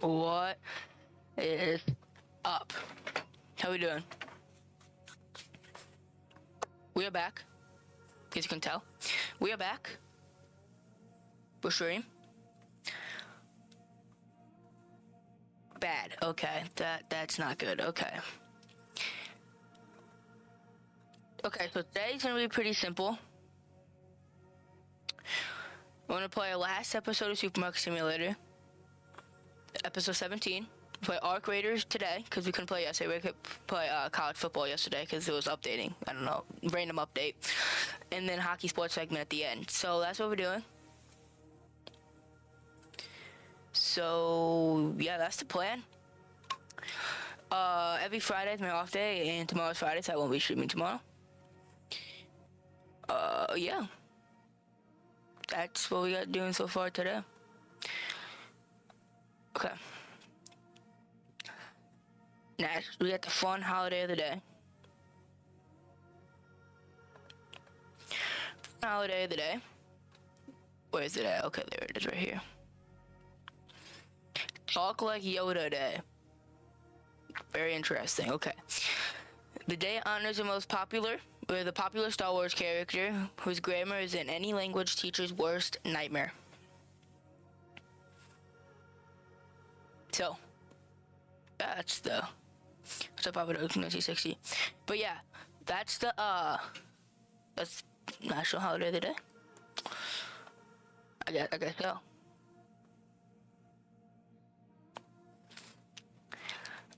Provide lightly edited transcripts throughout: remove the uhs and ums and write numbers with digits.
What is up? How we doing? We are back. As you can tell, we are back. We're streaming. Bad. Okay, that's not good. Okay. Okay, so today's gonna be pretty simple. We're gonna play our last episode of Supermarket Simulator. Episode 17. Play Arc Raiders today because we couldn't play yesterday. We could play college football yesterday because it was updating. I don't know, random update. And then hockey sports segment at the end. So that's what we're doing. So yeah, that's the plan. Every Friday is my off day, and tomorrow's Friday, so I won't be streaming tomorrow. Yeah. That's what we got doing so far today. Okay. Next, we got the fun holiday of the day. Holiday of the day. Where is it at? Okay, there it is right here. Talk like Yoda Day. Very interesting. Okay. The day honors the most popular, or the popular Star Wars character whose grammar is in any language teacher's worst nightmare. So, that's the popular 1960. But yeah, that's the that's national holiday of the day. I guess so.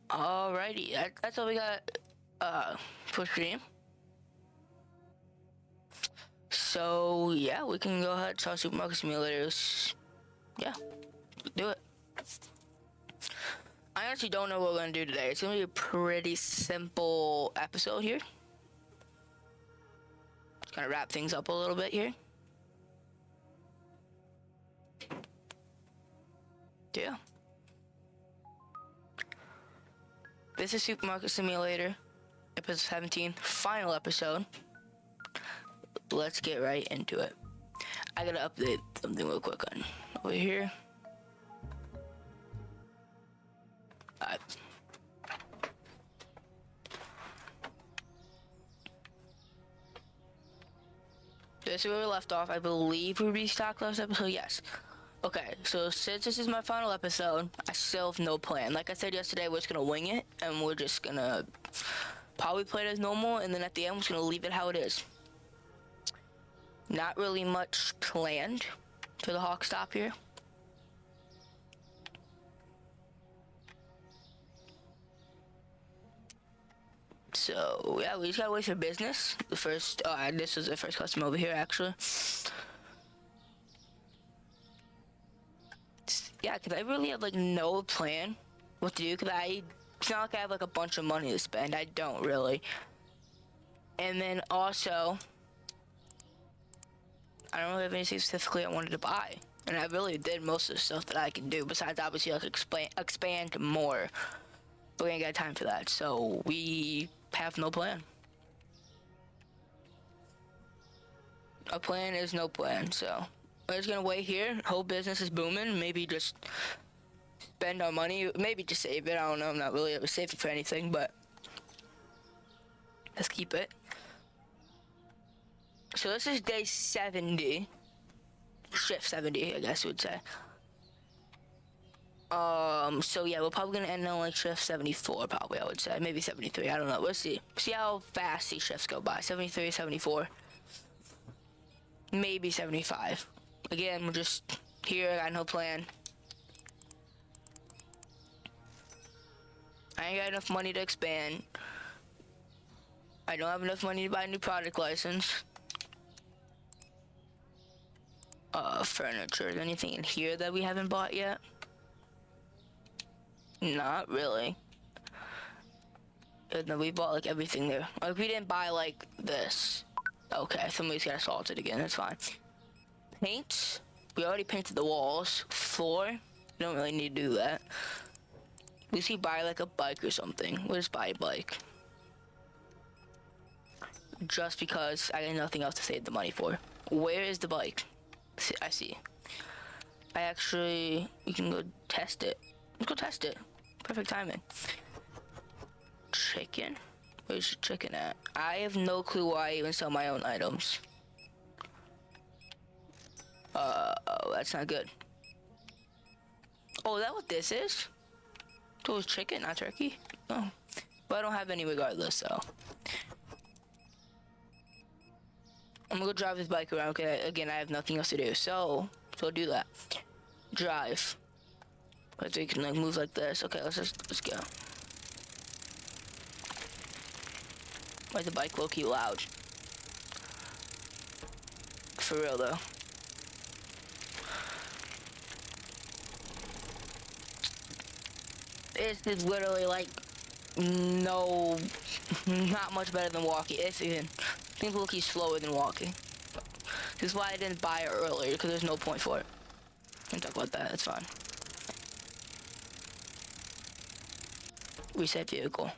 Alrighty, that's all we got for stream. So yeah, we can go ahead and start Supermarket Simulators. Yeah, do it. I honestly don't know what we're gonna do today. It's gonna be a pretty simple episode here. Just gonna wrap things up a little bit here. Yeah. This is Supermarket Simulator, episode 17, final episode. Let's get right into it. I gotta update something real quick on over here. Alright. This is where we left off. I believe we restocked last episode. Yes. Okay, so since this is my final episode, I still have no plan. Like I said yesterday, we're just gonna wing it, and we're just gonna probably play it as normal, and then at the end, we're just gonna leave it how it is. Not really much planned for the Hawk stop here. So yeah, we just gotta wait for business. The first, this was the first customer over here actually. Yeah, because I really have like no plan what to do, because it's not like I have like a bunch of money to spend. I don't really. And then also, I don't really have anything specifically I wanted to buy, and I really did most of the stuff that I can do, besides obviously like expand more. But we ain't got time for that, so we have no plan. Our plan is no plan, so we're just gonna wait here. Whole business is booming. Maybe just spend our money. Maybe just save it. I don't know. I'm not really ever saving for anything, but let's keep it. So this is day 70. Shift 70, I guess you would say. So yeah, we're probably gonna end on like shift 74, probably, I would say. Maybe 73, I don't know. We'll see. See how fast these shifts go by. 73, 74. Maybe 75. Again, we're just here, I got no plan. I ain't got enough money to expand. I don't have enough money to buy a new product license. Furniture. Is anything in here that we haven't bought yet? Not really. No, we bought like everything there. Like we didn't buy like this. Okay, somebody's got assaulted again. That's fine. Paint. We already painted the walls. Floor. We don't really need to do that. We see buy like a bike or something. We'll just buy a bike. Just because I got nothing else to save the money for. Where is the bike? I see. We can go test it. Let's go test it. Perfect timing. Chicken? Where's the chicken at? I have no clue why I even sell my own items. Oh, that's not good. Oh, is that what this is? It was chicken, not turkey? Oh. But I don't have any regardless, so. I'm gonna go drive this bike around, okay? Again, I have nothing else to do, so do that. Drive. So you can like move like this. Okay, let's go. Why is the bike low-key loud? For real though. This is literally like no, not much better than walking. It's even, I think low-key slower than walking. This is why I didn't buy it earlier, because there's no point for it. We can talk about that, it's fine. Reset vehicle.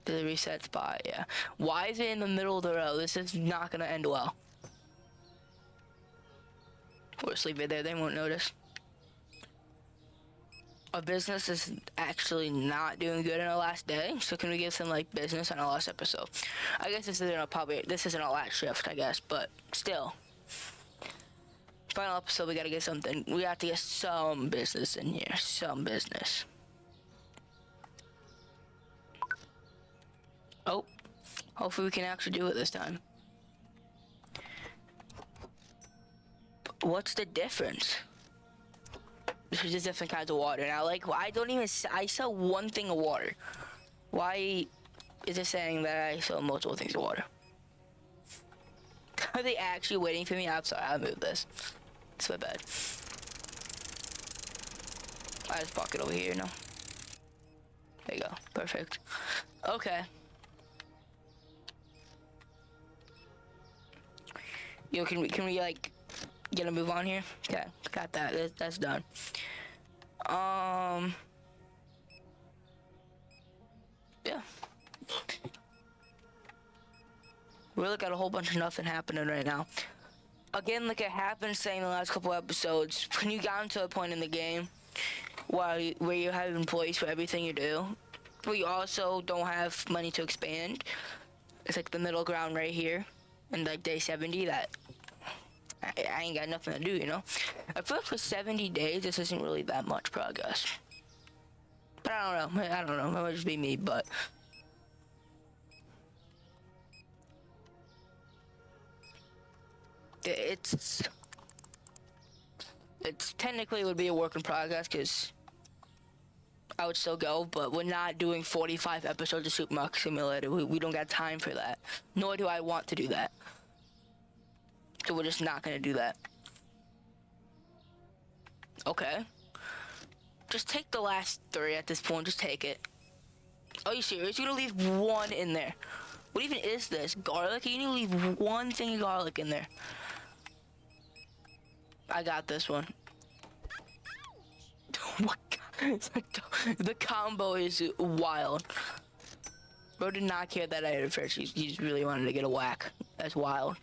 The reset spot, yeah. Why is it in the middle of the road? This is not gonna end well. We'll just leave it there, they won't notice. Our business is actually not doing good in our last day, so can we give some like business on our last episode? I guess this isn't our last shift, I guess, but still. Final episode, we gotta get something. We have to get some business in here, some business. Oh, hopefully we can actually do it this time. What's the difference? There's just different kinds of water. Now, like, I sell one thing of water. Why is it saying that I sell multiple things of water? Are they actually waiting for me? I'm sorry, I'll move this. It's my bad. I just park it over here now. There you go, perfect. Okay. Yo, can we like get a move on here? Okay, got that. That's done. Yeah. We really got a whole bunch of nothing happening right now. Again, like it happened saying the last couple episodes, when you got to a point in the game where you have employees for everything you do, but you also don't have money to expand. It's like the middle ground right here, and like day 70 that I ain't got nothing to do, you know? I feel like for 70 days, this isn't really that much progress. But I don't know, it might just be me, but... It's technically would be a work in progress, because I would still go, but we're not doing 45 episodes of Supermarket Simulator. We don't got time for that. Nor do I want to do that. So we're just not gonna do that. Okay. Just take the last 3 at this point. Just take it. Are you serious? You're gonna leave one in there. What even is this? Garlic? You need to leave one thing of garlic in there. I got this one. What? The combo is wild. Bro did not care that I had a first. He just really wanted to get a whack. That's wild.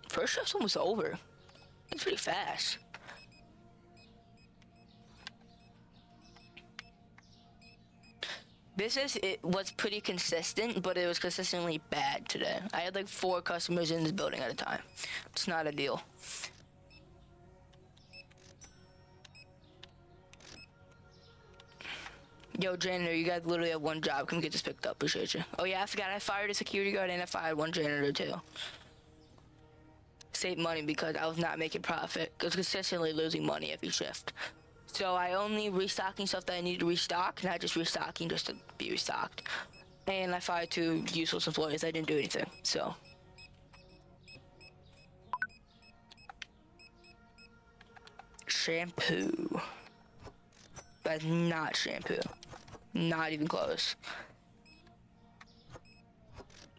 First shift's almost over. It's pretty fast. It was pretty consistent, but it was consistently bad today. I had like 4 customers in this building at a time. It's not a deal. Yo, janitor, you guys literally have one job. Come get this picked up. Appreciate you. Oh yeah, I forgot I fired a security guard and I fired one janitor too. Save money because I was not making profit. I was consistently losing money every shift. So I only restocking stuff that I need to restock, not just restocking just to be restocked. And I fired 2 useless employees. I didn't do anything, so. Shampoo. That's not shampoo. Not even close.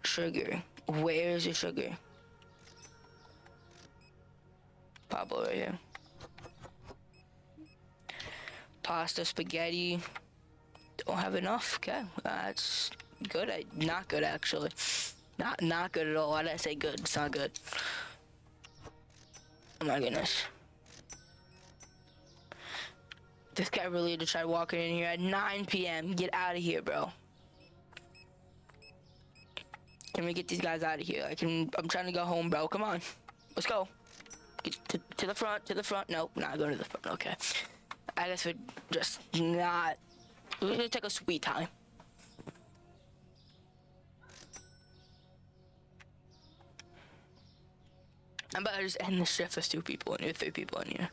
Sugar. Where is the sugar? Pablo right here. Pasta, spaghetti. Don't have enough. Okay, that's good. Not good actually. Not good at all. Why did I say good? It's not good. Oh my goodness. This guy really had to try walking in here at 9 p.m. Get out of here, bro. Can we get these guys out of here? I'm trying to go home, bro. Come on. Let's go. Get to the front, Nope, not going to the front. Okay. I guess we're just not... We're gonna take a sweet time. I'm about to just end the shift. There's 2 people in here, 3 people in here.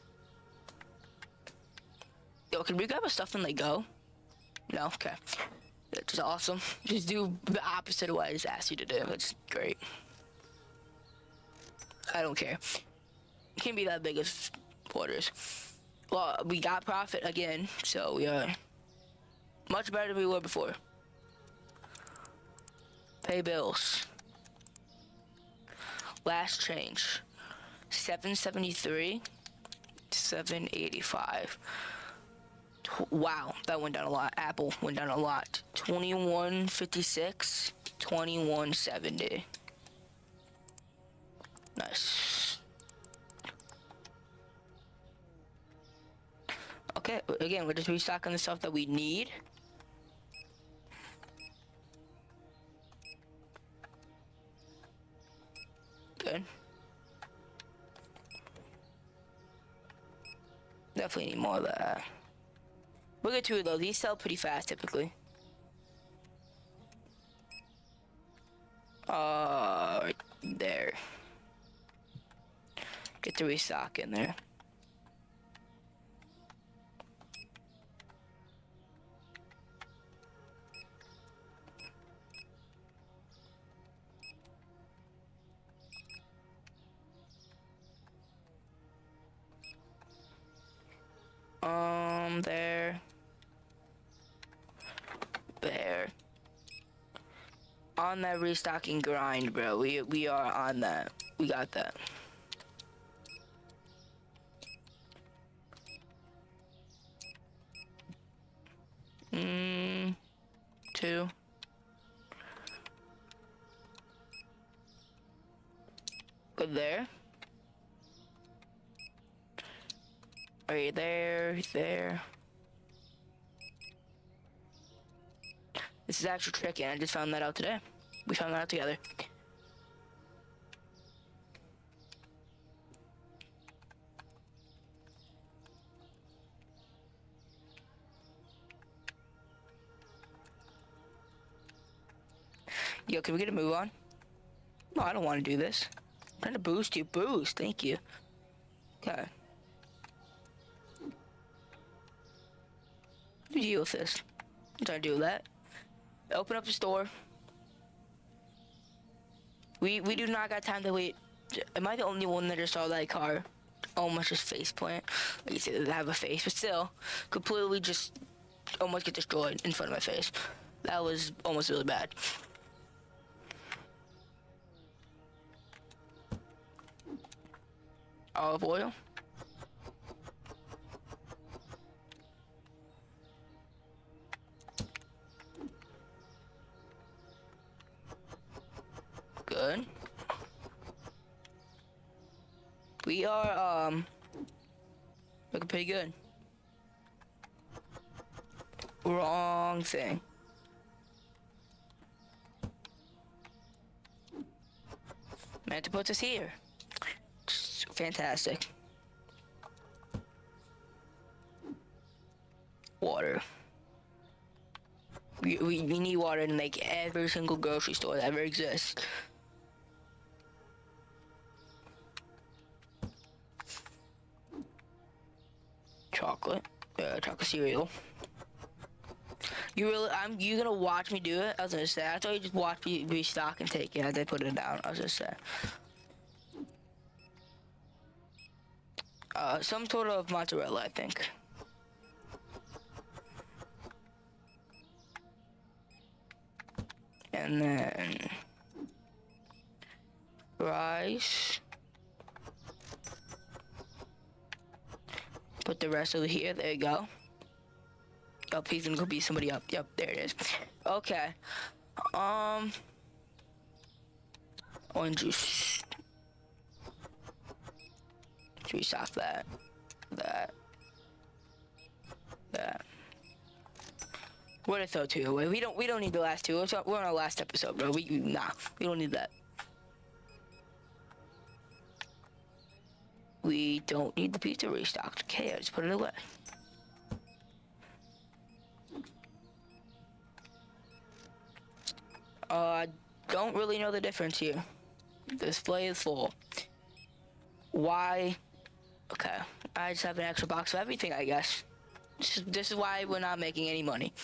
Yo, can we grab a stuff and like go? No? Okay. That's just awesome. Just do the opposite of what I just asked you to do. It's great. I don't care. It can't be that big of orders. Well, we got profit again, so we are much better than we were before. Pay bills. Last change. 773. 785. Wow, that went down a lot. Apple went down a lot. 2156, 2170. Nice. Okay, again, we're just restocking the stuff that we need. Good. Definitely need more of that. We'll get 2 of those. These sell pretty fast, typically. Right there. Get the restock in there. There. There. On that restocking grind, bro. We are on that. We got that. Two. Good there. Right there, there. This is actually tricky, and I just found that out today. We found that out together. Yo, can we get a move on? No, I don't want to do this. I'm trying to boost you. Boost, thank you. Okay. What do you deal with this? I'm trying to do that. Open up the store. We do not got time to wait. Am I the only one that just saw that car almost just face plant? Like you said, they have a face, but still, completely just almost get destroyed in front of my face. That was almost really bad. Olive oil. Good. We are looking pretty good. Wrong thing. Meant to put this here. Fantastic. Water. We need water to make every single grocery store that ever exists. Chocolate. Chocolate cereal. You gonna watch me do it? I was gonna say, I thought you just watch me restock and take it as I put it down. I was just saying. Some sort of mozzarella, I think. And then rice. Put the rest over here. There you go. Oh, please don't go beat somebody up. Yep, there it is. Okay. Orange juice. Restock that. That. We're gonna throw 2 away. We don't need the last 2. We're on our last episode, bro. We don't need that. We don't need the pizza restocked. Okay, I just put it away. Don't really know the difference here. Display is full. Why? Okay, I just have an extra box of everything, I guess. This is why we're not making any money.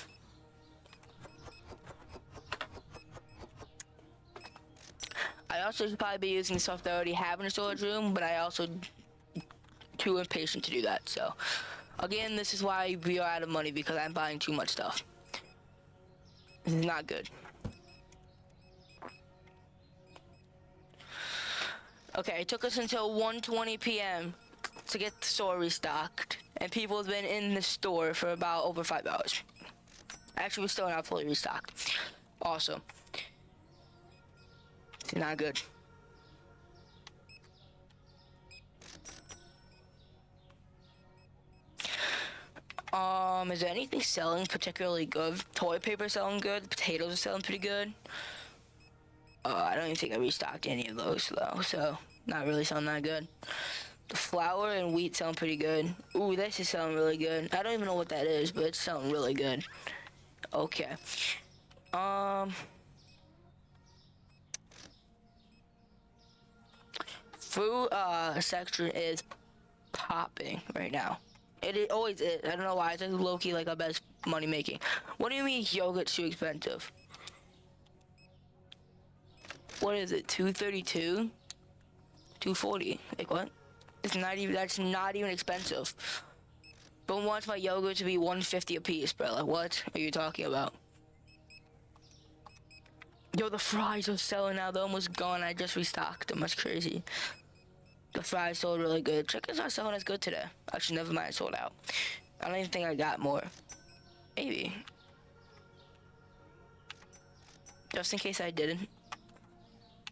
I also should probably be using stuff that I already have in the storage room, but I also too impatient to do that. So, again, this is why we are out of money, because I'm buying too much stuff. This is not good. Okay, it took us until 1:20 p.m. to get the store restocked, and people have been in the store for about over 5 hours. Actually, we're still not fully restocked. Awesome. It's not good. Is there anything selling particularly good? Toilet paper selling good. Potatoes are selling pretty good. I don't even think I restocked any of those though, so not really selling that good. The flour and wheat selling pretty good. Ooh, this is selling really good. I don't even know what that is, but it's selling really good. Okay. Food section is popping right now. It always is. I don't know why. It's like low-key like our best money making. What do you mean yogurt's too expensive? What is it? $2.32? $2.40? Like what? It's not even. That's not even expensive. But wants my yogurt to be $1.50 a piece, bro. Like what are you talking about? Yo, the fries are selling now. They're almost gone. I just restocked them. That's crazy. The fries sold really good. Chicken's not selling as good today. Actually, never mind. It sold out. I don't even think I got more. Maybe. Just in case I didn't.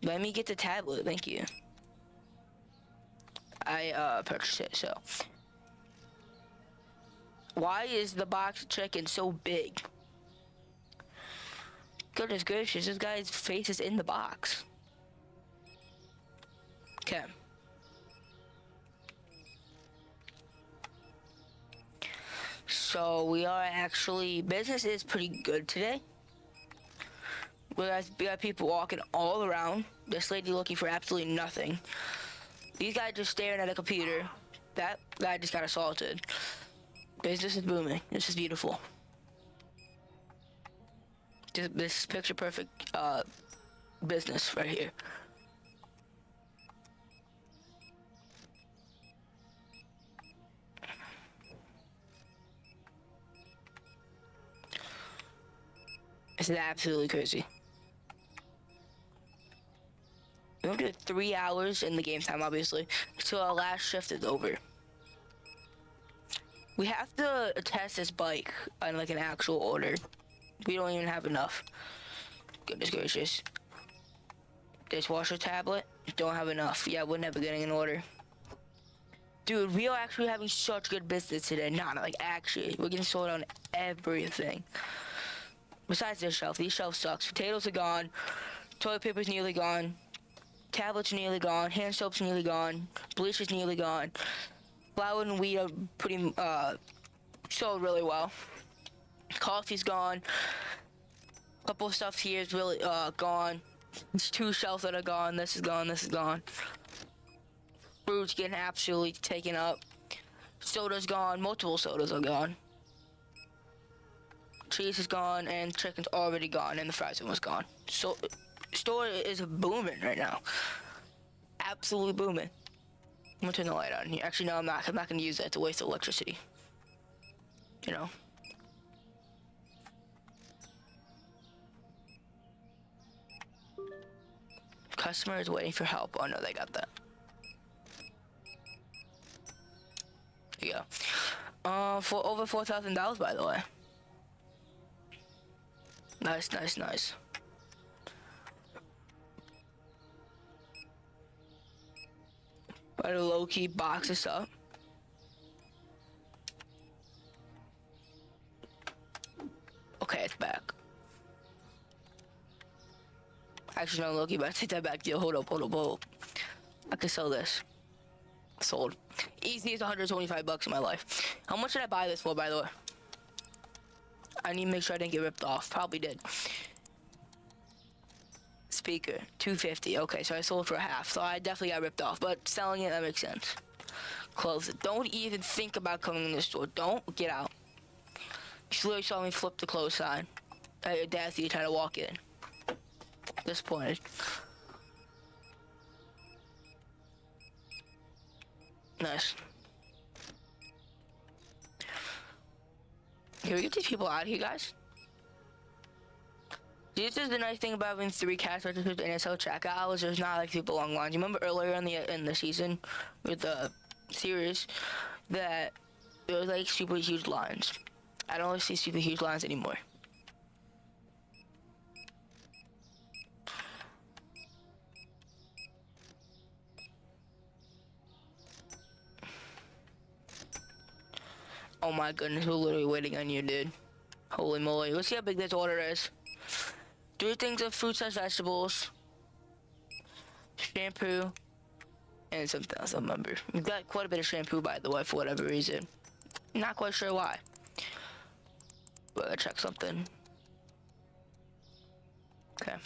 Let me get the tablet. Thank you. I purchased it, so. Why is the box of chicken so big? Goodness gracious, this guy's face is in the box. Okay. So we are actually, business is pretty good today. We got people walking all around. This lady looking for absolutely nothing. These guys just staring at a computer. That guy just got assaulted. Business is booming. This is beautiful. This is picture perfect business right here. This is absolutely crazy. We're gonna do 3 hours in the game time, obviously, so our last shift is over. We have to test this bike on like an actual order. We don't even have enough. Goodness gracious. Dishwasher tablet, don't have enough. Yeah, we're never getting an order. Dude, we are actually having such good business today. Nah, like actually, we're getting sold on everything. Besides this shelf, these shelves sucks. Potatoes are gone. Toilet paper's nearly gone. Tablets are nearly gone. Hand soap's nearly gone. Bleach is nearly gone. Flour and wheat are pretty sold really well. Coffee's gone. A couple of stuff here is really gone. There's 2 shelves that are gone. This is gone. This is gone. Fruit's getting absolutely taken up. Soda's gone. Multiple sodas are gone. Cheese is gone, and chicken's already gone, and the fries one was gone. So, store is booming right now. Absolutely booming. I'm gonna turn the light on here. Actually, no, I'm not. I'm not gonna use that to waste electricity. You know. Customer is waiting for help. Oh no, they got that. There you go. For over $4,000, by the way. Nice, nice, nice. Try to low-key box this up. Okay, it's back. Actually, no, low-key, but I take that back. Yo, hold up. I can sell this. Sold. Easy as 125 bucks in my life. How much did I buy this for, by the way? I need to make sure I didn't get ripped off. Probably did. Speaker, 250. Okay, so I sold for half. So I definitely got ripped off. But selling it, that makes sense. Close it. Don't even think about coming in the store. Don't get out. You literally saw me flip the close sign. I had audacity to try to walk in. Disappointed. Nice. Can we get these people out of here, guys? This is the nice thing about having 3 cash registers in NSL checkout hours. There's not like super long lines. You remember earlier in the season with the series that there was like super huge lines. I don't really see super huge lines anymore. Oh my goodness, we're literally waiting on you, dude. Holy moly. Let's see how big this order is. 3 things of fruits and vegetables, shampoo, and something else I remember. We've got quite a bit of shampoo, by the way, for whatever reason. Not quite sure why. But I'll check something. Okay.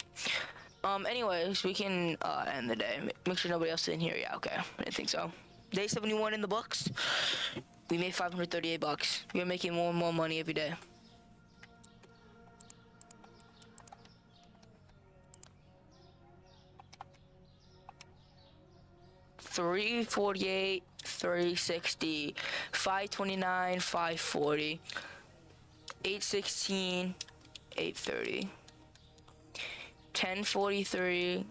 Anyways, we can end the day. Make sure nobody else is in here. Yeah, okay. I didn't think so. Day 71 in the books. We made 538 bucks. We're making more and more money every day. $348, $360, $529, $540, $816, $830, $1043,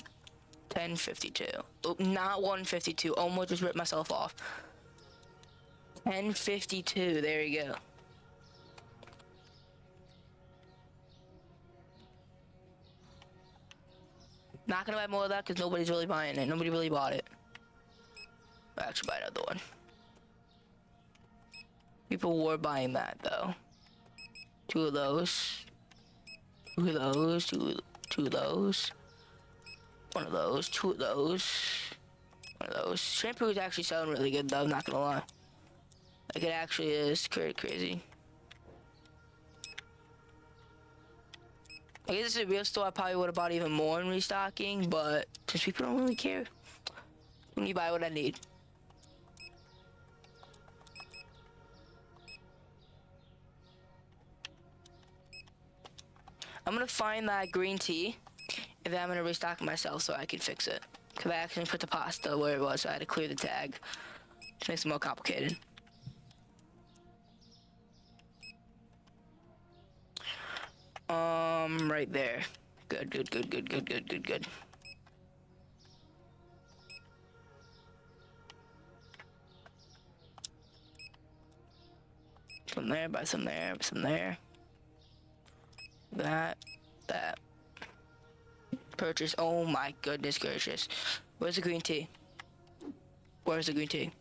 $1052. Oh, not $152. Almost just ripped myself off. $1052. There you go. Not gonna buy more of that because nobody's really buying it. Nobody really bought it. I'll actually buy another one. People were buying that though. 2 of those. 2 of those. 2 of those. 1 of those. 2 of those. 1 of those. Shampoo is actually selling really good though, I'm not gonna lie. Like it actually is crazy. I guess this is a real store, I probably would have bought even more in restocking, but since people don't really care, when you buy what I need. I'm gonna find that green tea, and then I'm gonna restock it myself so I can fix it. Cause I actually put the pasta where it was, so I had to clear the tag. Which makes it more complicated. Right there. Good. Some there, buy some there. That. Purchase. Oh my goodness gracious. Where's the green tea? Where's the green tea?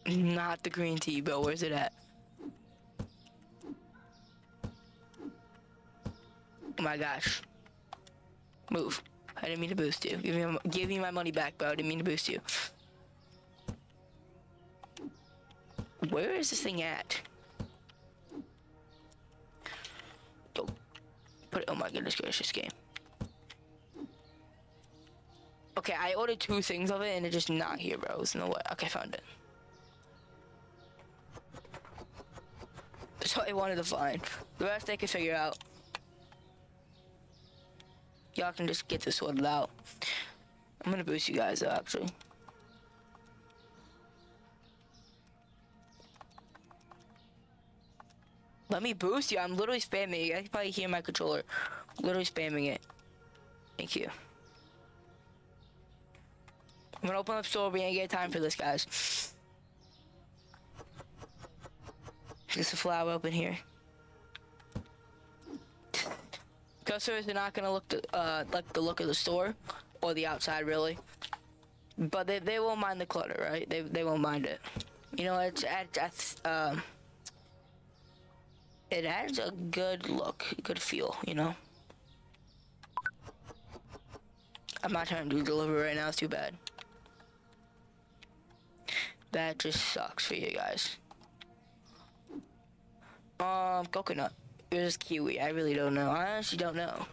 Not the green tea, bro. Where's it at? Oh my gosh. Move. I didn't mean to boost you. Give me my money back, bro. I didn't mean to boost you. Where is this thing at? Oh, put it. Oh my goodness gracious, game. Okay, I ordered 2 things of it and it's just not here, bro. There's no way. Okay, found it. That's what I wanted to find. The rest I can figure out. Y'all can just get this sorted out. I'm gonna boost you guys up, actually. Let me boost you. I'm literally spamming it. You guys can probably hear my controller. Literally spamming it. Thank you. I'm gonna open up store. We ain't get time for this, guys. There's a flower open here. Customers are not gonna look like the look of the store or the outside really, but they won't mind the clutter, right? They won't mind it. You know, it adds a good look, good feel. You know. I'm not trying to do delivery right now. It's too bad. That just sucks for you guys. Coconut. There's kiwi. I really don't know. I honestly don't know.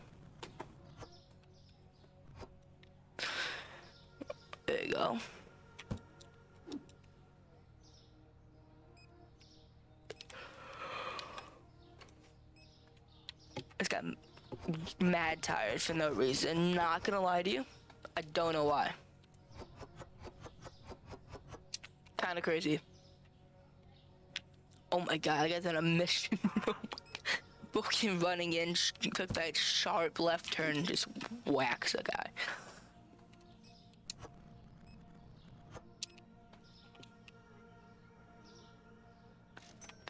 There you go. It's got mad tired for no reason. Not gonna lie to you. I don't know why. Kinda crazy. Oh my god, I got on a mission. Booking running in, took that sharp left turn, just whacks a guy.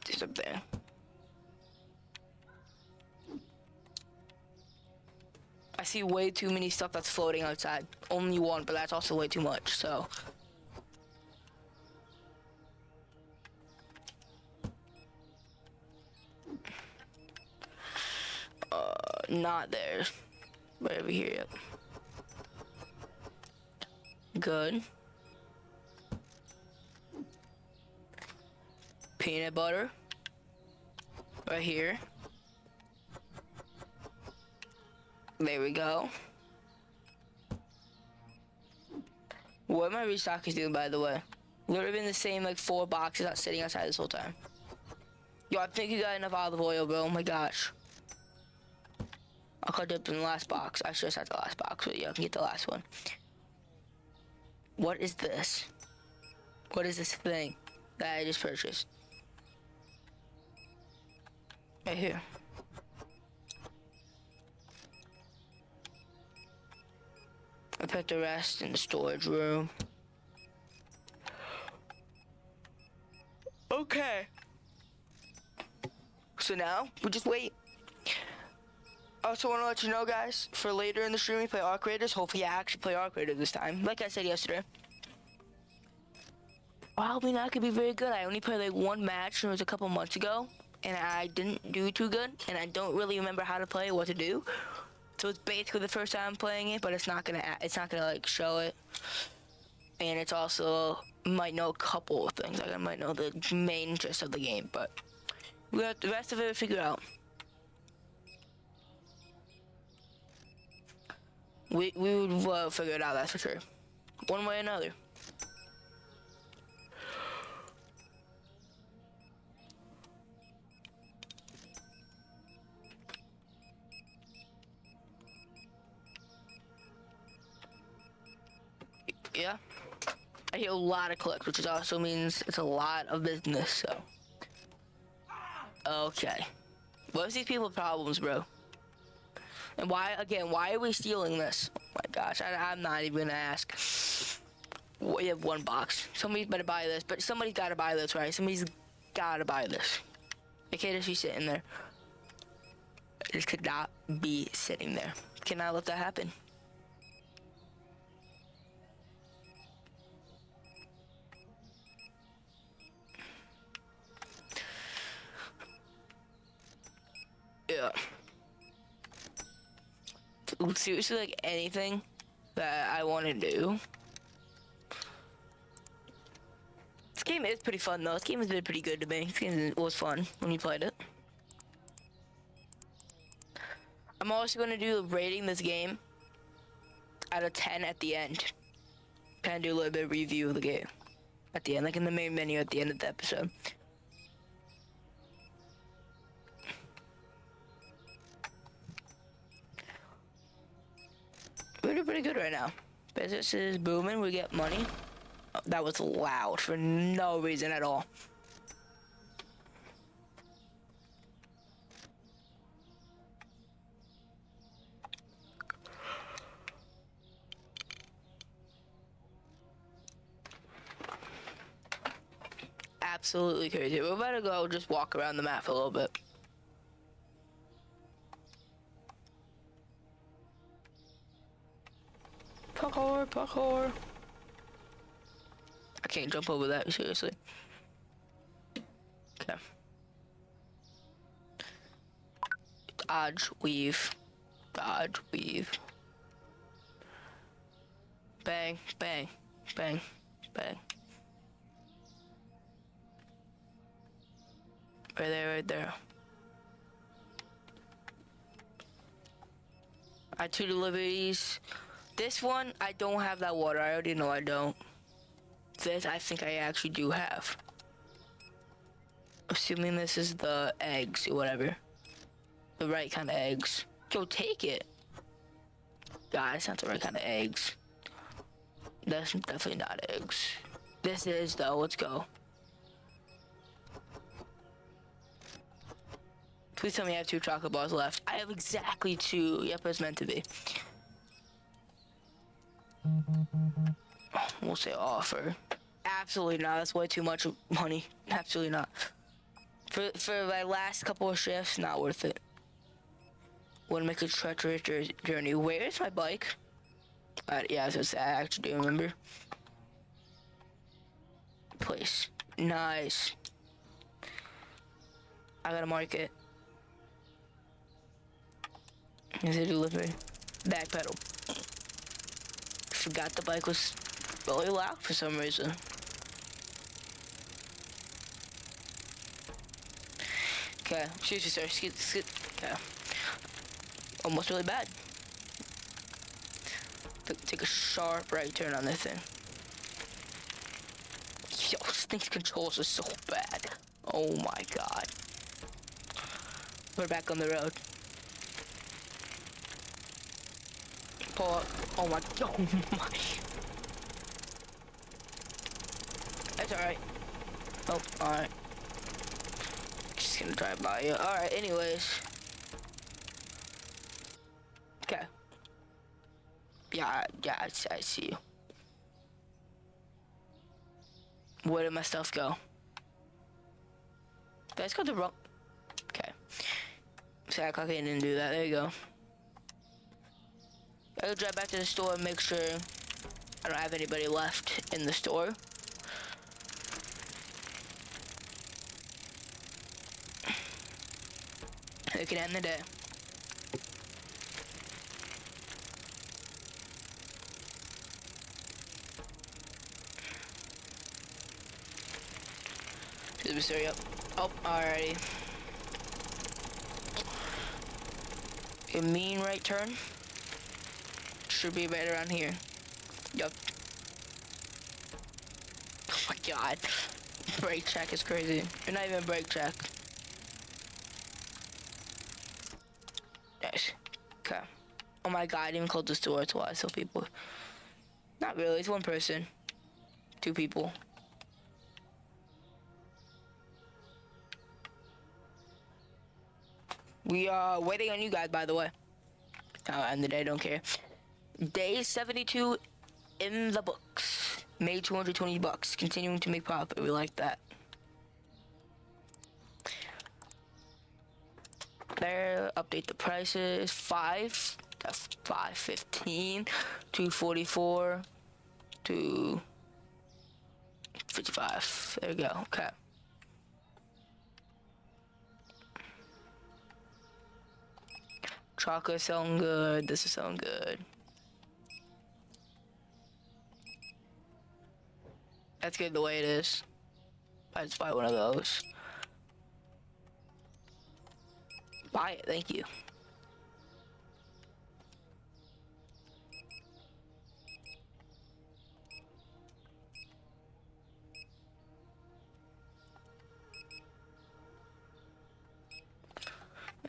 Just up there. I see way too many stuff that's floating outside. Only one, but that's also way too much, so. Not there. Right over here, yep. Good. Peanut butter. Right here. There we go. What my restock is doing, by the way. Literally been the same like 4 boxes out sitting outside this whole time. Yo, I think you got enough olive oil, bro. Oh my gosh. I'll cut up in the last box. I should have said the last box, but yeah, I can get the last one. What is this? What is this thing that I just purchased? Right here. I put the rest in the storage room. Okay. So now, we just wait. I also want to let you know, guys, for later in the stream, we play Arc Raiders. Hopefully, I actually play Arc Raiders this time. Like I said yesterday. Probably not going to be very good. I only played like 1 match, and it was a couple months ago. And I didn't do too good. And I don't really remember how to play or what to do. So it's basically the first time I'm playing it, but it's not gonna like show it. And it's also, might know a couple of things. Like I might know the main gist of the game, but we got the rest of it figured out. We would figure it out, that's for sure. One way or another. Yeah. I hear a lot of clicks, which also means it's a lot of business, so. Okay. What's these people's problems, bro? And why are we stealing this? Oh my gosh, I'm not even gonna ask. We have 1 box. Somebody's better buy this, but somebody's gotta buy this, right? Somebody's gotta buy this. It can't just be sitting there. This could not be sitting there. Cannot let that happen. Yeah. Seriously, like anything that I want to do. This game is pretty fun though. This game has been pretty good to me. This game was fun when you played it. I'm also going to do rating this game out of 10 at the end. Kind of do a little bit of review of the game at the end, like in the main menu at the end of the episode. We're doing pretty good right now. Business is booming. We get money. Oh, that was loud for no reason at all. absolutely crazy. We're about to go just walk around the map a little bit. Parkour, parkour. I can't jump over that, seriously. Okay. Dodge, weave. Dodge, weave. Bang, bang, bang, bang. Right there, right there. I had 2 deliveries. This one, I don't have that water. I already know I don't. This, I think I actually do have. Assuming this is the eggs or whatever. The right kind of eggs. Yo, take it. God, it's not the right kind of eggs. That's definitely not eggs. This is, though. Let's go. Please tell me I have 2 chocolate bars left. I have exactly 2. Yep, it's meant to be. We'll say offer. Absolutely not. That's way too much money. Absolutely not. For my last couple of shifts, not worth it. Wouldn't make a treacherous journey. Where is my bike? Yeah, I actually do remember. Place. Nice. I gotta mark it. Is it delivery? Back pedal. Forgot the bike was really loud for some reason. Okay, excuse me, sir. Excuse. Okay. Almost really bad. Take a sharp right turn on this thing. Yo, this thing's controls are so bad. Oh my god. We're back on the road. Pull up. Oh my. Oh my. That's alright. Oh, alright. Just gonna drive by you. Alright, anyways. Okay. Yeah, I see you. Where did my stuff go? Did I just go the wrong? Okay. So I didn't do that. There you go. I gotta drive back to the store and make sure I don't have anybody left in the store. We can end the day. Sorry, up. Oh, alrighty. A mean right turn. Should be right around here. Yup. Oh my god. Brake check is crazy. You're not even brake check. Nice. Okay. Oh my god, I didn't even close this door. That's why I saw people. Not really, it's 1 person. 2 people. We are waiting on you guys, by the way. And the day, don't care. Day 72 in the books. Made $220. Continuing to make profit. We like that. There, update the prices. 5. That's 515. 244. 255. There we go. Okay. Chocolate sound good. This is sound good. That's good the way it is. I just buy one of those. Buy it, thank you.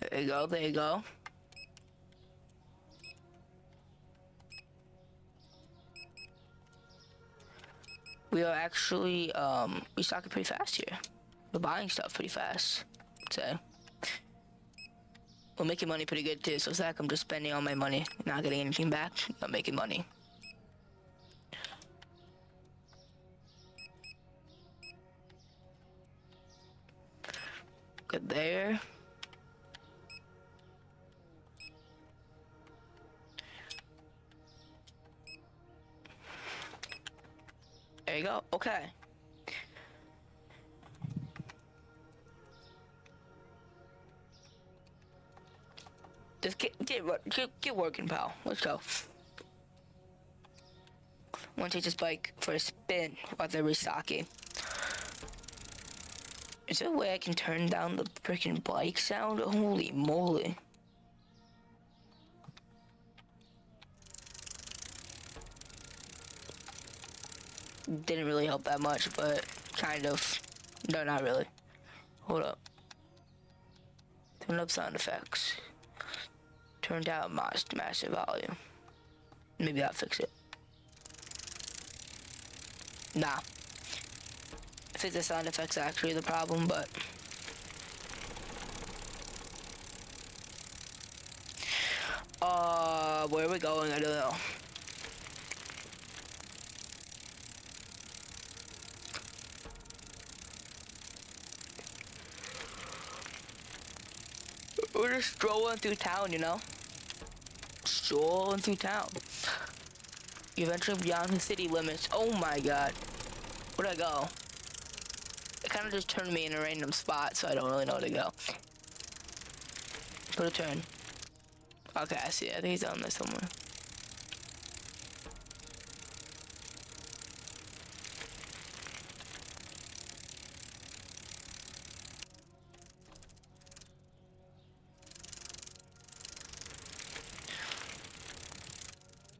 There you go, there you go. We are actually restocking pretty fast here. We're buying stuff pretty fast, I'd say. We're making money pretty good too, so it's like I'm just spending all my money, not getting anything back. I'm making money. Good there. There you go. Okay. Just get working, pal. Let's go. I want to take this bike for a spin while they're restocking. Is there a way I can turn down the freaking bike sound? Holy moly. Didn't really help that much, but kind of. No, not really. Hold up. Turn up sound effects. Turn down massive volume. Maybe that'll fix it. Nah. I think the sound effects are actually the problem, but... where are we going? I don't know. We're just strolling through town, you know? Strolling through town. You're venturing beyond the city limits. Oh my god. Where'd I go? It kind of just turned me in a random spot, so I don't really know where to go. Put a turn. Okay, I see it. I think he's down there somewhere.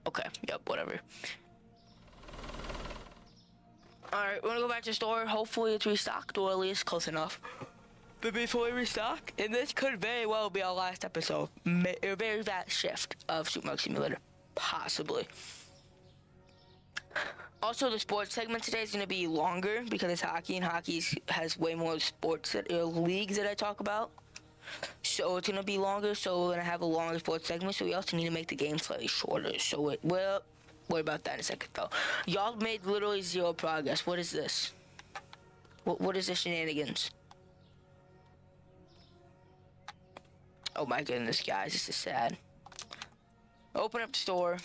Okay, yep, whatever. Alright, we're gonna go back to the store. Hopefully it's restocked, or at least close enough. But before we restock, and this could very well be our last episode. A very fast shift of Super Simulator. Possibly. Also, the sports segment today is gonna be longer because it's hockey, and hockey has way more sports leagues that I talk about. So it's gonna be longer, so we're gonna have a longer sports segment, so we also need to make the game slightly shorter. So we'll worry about that in a second though. Y'all made literally zero progress. What is this? What is the shenanigans? Oh my goodness, guys, this is sad. Open up the store.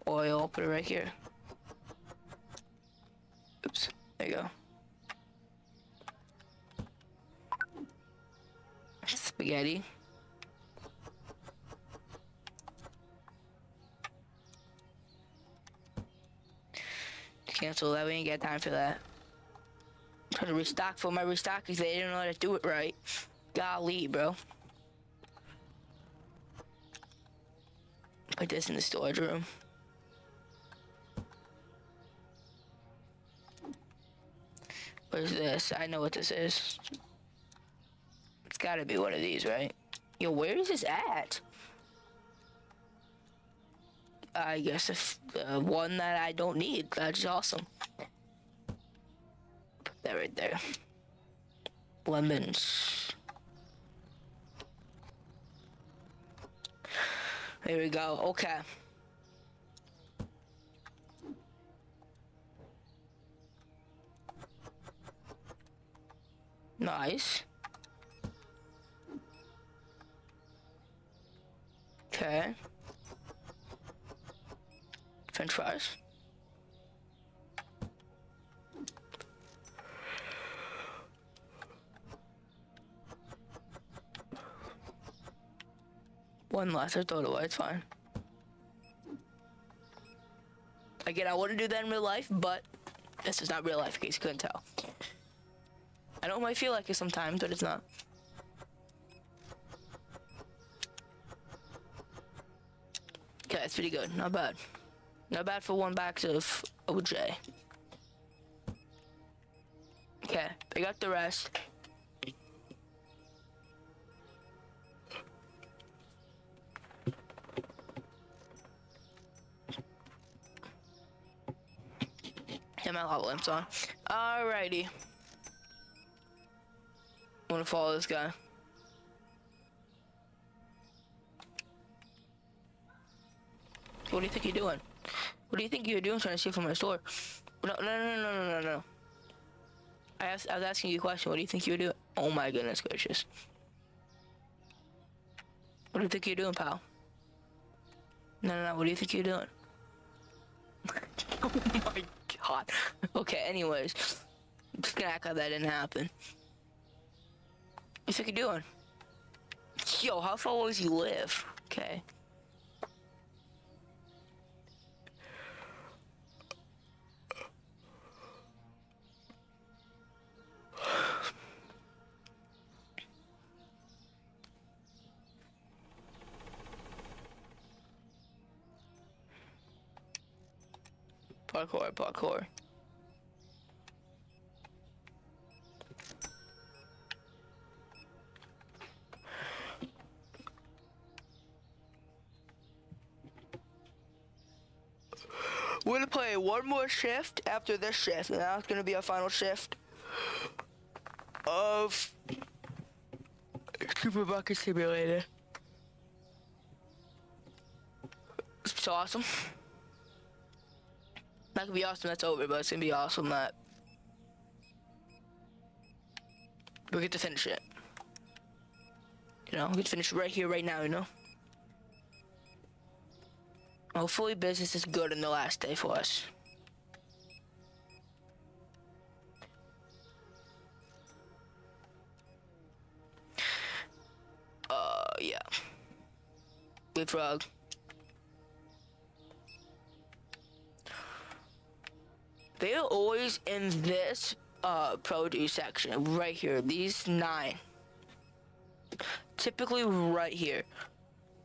Oil, put it right here. Oops, there you go. Spaghetti. Cancel that, we ain't got time for that. I'm trying to restock for my restockers, they didn't know how to do it right. Golly, bro. Put this in the storage room. What is this? I know what this is. It's gotta be one of these, right? Yo, where is this at? I guess if one that I don't need. That's awesome. Put that right there. Lemons. There we go. Okay. Nice. Okay. French fries. One less, I throw it away, it's fine. Again, I wouldn't do that in real life, but this is not real life in case you couldn't tell. I know it might feel like it sometimes, but it's not. Okay, that's pretty good, not bad. Not bad for one box of OJ. Okay, I got the rest. Yeah, my lava lamp's on. Alrighty. I'm gonna follow this guy. What do you think you're doing? What do you think you're doing trying to steal from my store? No. I was asking you a question. What do you think you were doing? Oh my goodness gracious. What do you think you're doing, pal? No. What do you think you're doing? Oh my god. Okay, anyways. I'm just gonna act like that didn't happen. What do you think you're doing? Yo, how far away do you live? Okay. Parkour. We're gonna play one more shift after this shift, and that's gonna be our final shift of Super Bucket Simulator. It's so awesome. Not gonna be awesome that's over, but it's gonna be awesome that we get to finish it. You know, we get to finish right here, right now, you know? Hopefully business is good in the last day for us. Yeah. Leapfrog. They're always in this produce section right here. These 9. Typically right here.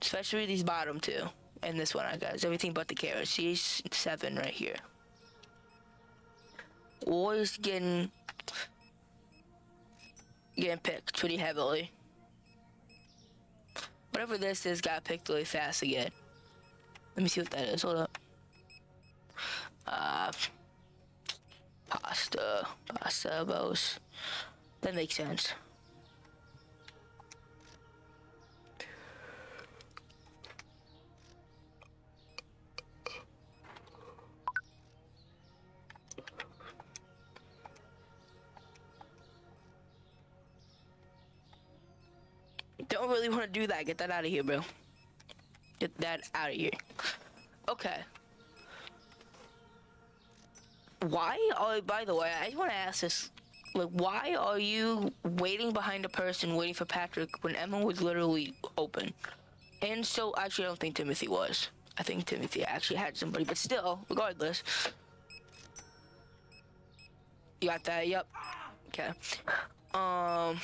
Especially these bottom 2. And this one, I guess. Everything but the carrots. See 7 right here. Always getting picked pretty heavily. Whatever this is got picked really fast again. Let me see what that is. Hold up. Pasta, bows. That makes sense. Don't really want to do that. Get that out of here, bro. Get that out of here. Okay. By the way, I want to ask this. Like, why are you waiting behind a person waiting for Patrick when Emma was literally open? And so, actually, I don't think Timothy was. I think Timothy actually had somebody, but still, regardless. You got that? Yep. Okay. Where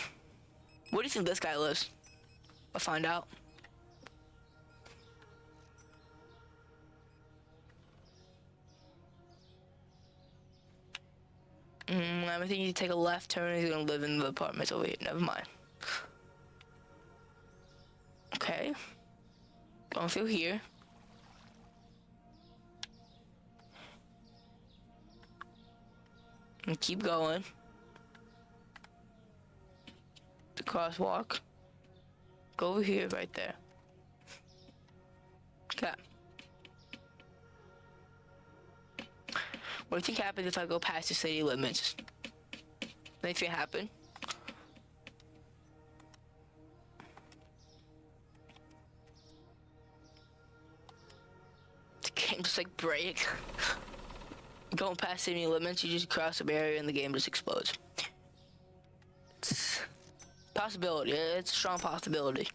do you think this guy lives? I'll find out. I think you take a left turn. He's gonna live in the apartments over here. Never mind. Okay. Going through here. And keep going. The crosswalk. Go over here, right there. Okay. What do you think happens if I go past the city limits? Anything happen? The game just like break. Going past city limits, you just cross a barrier and the game just explodes. It's possibility. It's a strong possibility.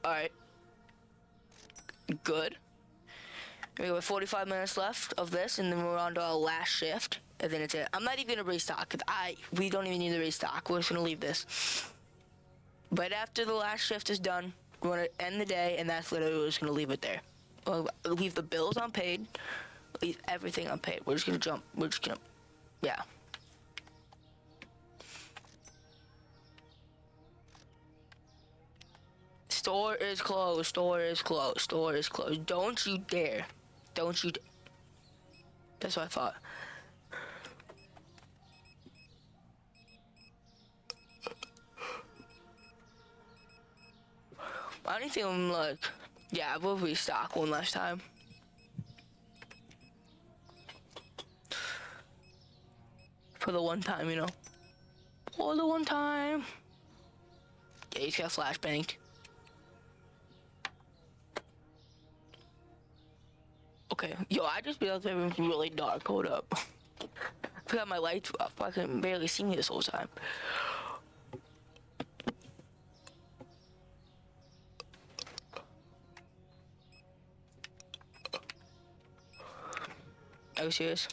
Alright. Good. We have 45 minutes left of this, and then we're on to our last shift, and then it's it. I'm not even gonna restock, cause we don't even need to restock. We're just gonna leave this. But after the last shift is done, we're gonna end the day, and that's literally we're just gonna leave it there. We'll leave the bills unpaid, leave everything unpaid. We're just gonna jump. We're just gonna, yeah. Store is closed. Store is closed. Store is closed. Don't you dare. Don't you. That's what I thought. I don't think I'm like, yeah, we'll restock one last time. For the one time, you know. For the one time. Yeah, he's got flashbanged. Okay, yo, I just realized everything's really dark. Hold up. I forgot my lights were up. I can barely see me this whole time. Are you serious?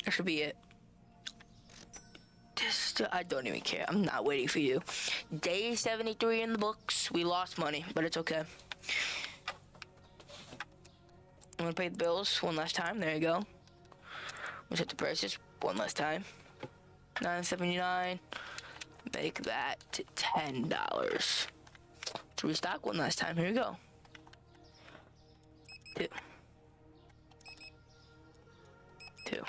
That should be it. I don't even care. I'm not waiting for you. Day 73 in the books. We lost money, but it's okay. I'm gonna pay the bills one last time. There you go. We'll set the prices one last time. $9.79. Make that $10. To restock one last time. Here we go. Two.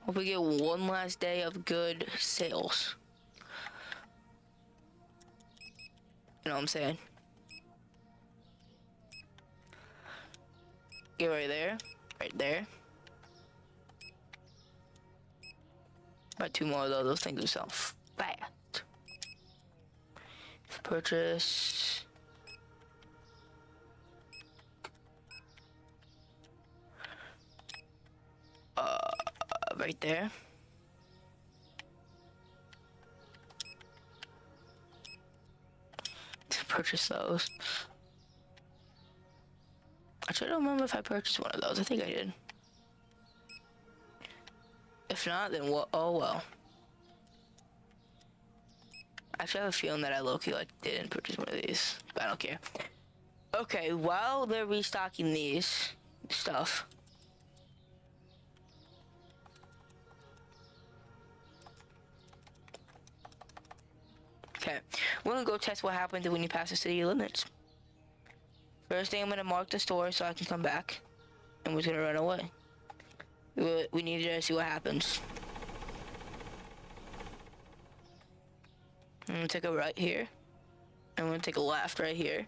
Hope we get one last day of good sales. You know what I'm saying? Get right there. Right there. About two more of those things will sell fast. Purchase. Right there. To purchase those. I try to remember if I purchased one of those. I think I did. If not, then what? Oh well. Actually, I have a feeling that I low-key didn't purchase one of these, but I don't care. Okay, while they're restocking these stuff. Okay, we're gonna go test what happens when you pass the city limits. First thing, I'm gonna mark the store so I can come back, and we're gonna run away. We need to see what happens. I'm gonna take a right here. I'm gonna take a left right here.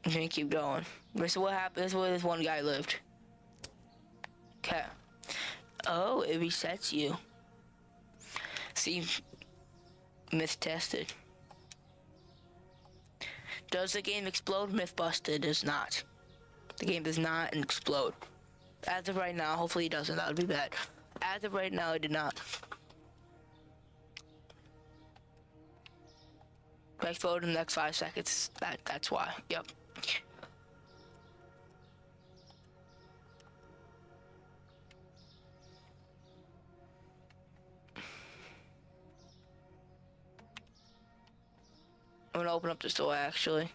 I'm gonna keep going. This is what happened. This is where this one guy lived. Okay. Oh, it resets you. See, myth tested. Does the game explode? Myth busted. Does not. The game does not explode. As of right now, hopefully it doesn't. That would be bad. As of right now, it did not. If I explode in the next 5 seconds, that's why. Yep. I'm gonna open up the store actually.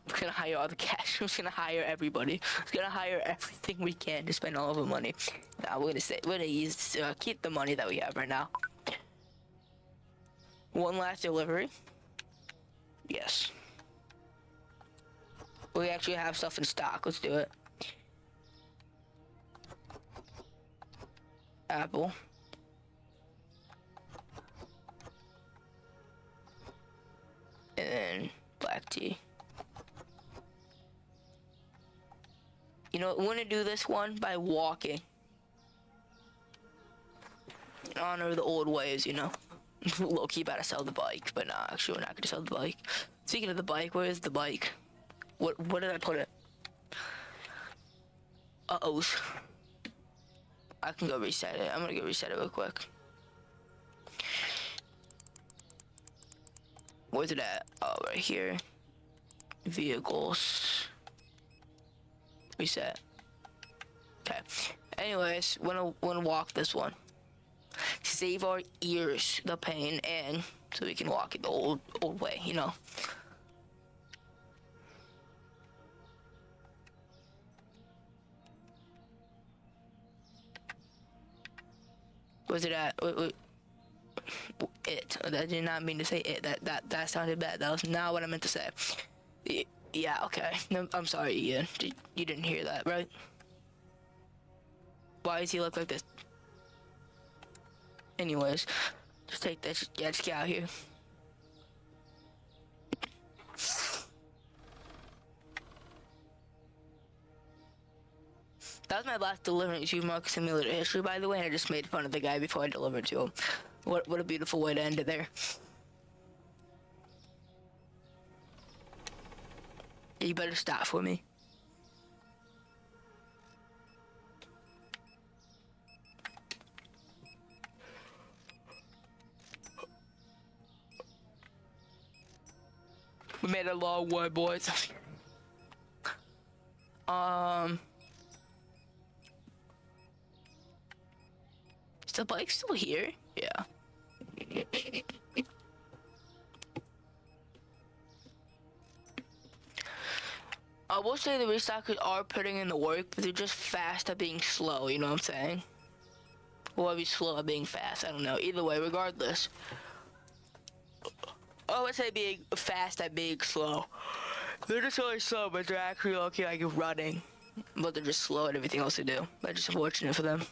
I'm gonna hire all the cash. I'm just gonna hire everybody. I'm gonna hire everything we can to spend all of the money. Now we're gonna use keep the money that we have right now. One last delivery. Yes. We actually have stuff in stock. Let's do it. Apple. And then black tea. You know, we want to do this one by walking. In honor of the old ways, you know. Low-key about to sell the bike, but nah, actually we're not gonna sell the bike. Speaking of the bike, where is the bike? What did I put it? Uh-oh. I can go reset it. I'm gonna go reset it real quick. Where's it at? Oh, right here. Vehicles. Reset. Okay. Anyways, wanna walk this one. Save our ears the pain, and so we can walk it the old way, you know. Where's it at? Wait. It. I did not mean to say it. That sounded bad. That was not what I meant to say. Yeah, okay. No, I'm sorry, Ian. You didn't hear that, right? Why does he look like this? Anyways, just take this. Yeah, just get out here. That was my last delivery in Supermarket Simulator history, by the way, and I just made fun of the guy before I delivered to him. What a beautiful way to end it there. You better stop for me. We made a long way, boys. Is the bike still here? Yeah. I will say the restockers are putting in the work, but they're just fast at being slow, you know what I'm saying? Or maybe slow at being fast, I don't know. Either way, regardless. I would say being fast at being slow. They're just really slow, but they're actually looking like running. But they're just slow at everything else they do. That's just unfortunate for them.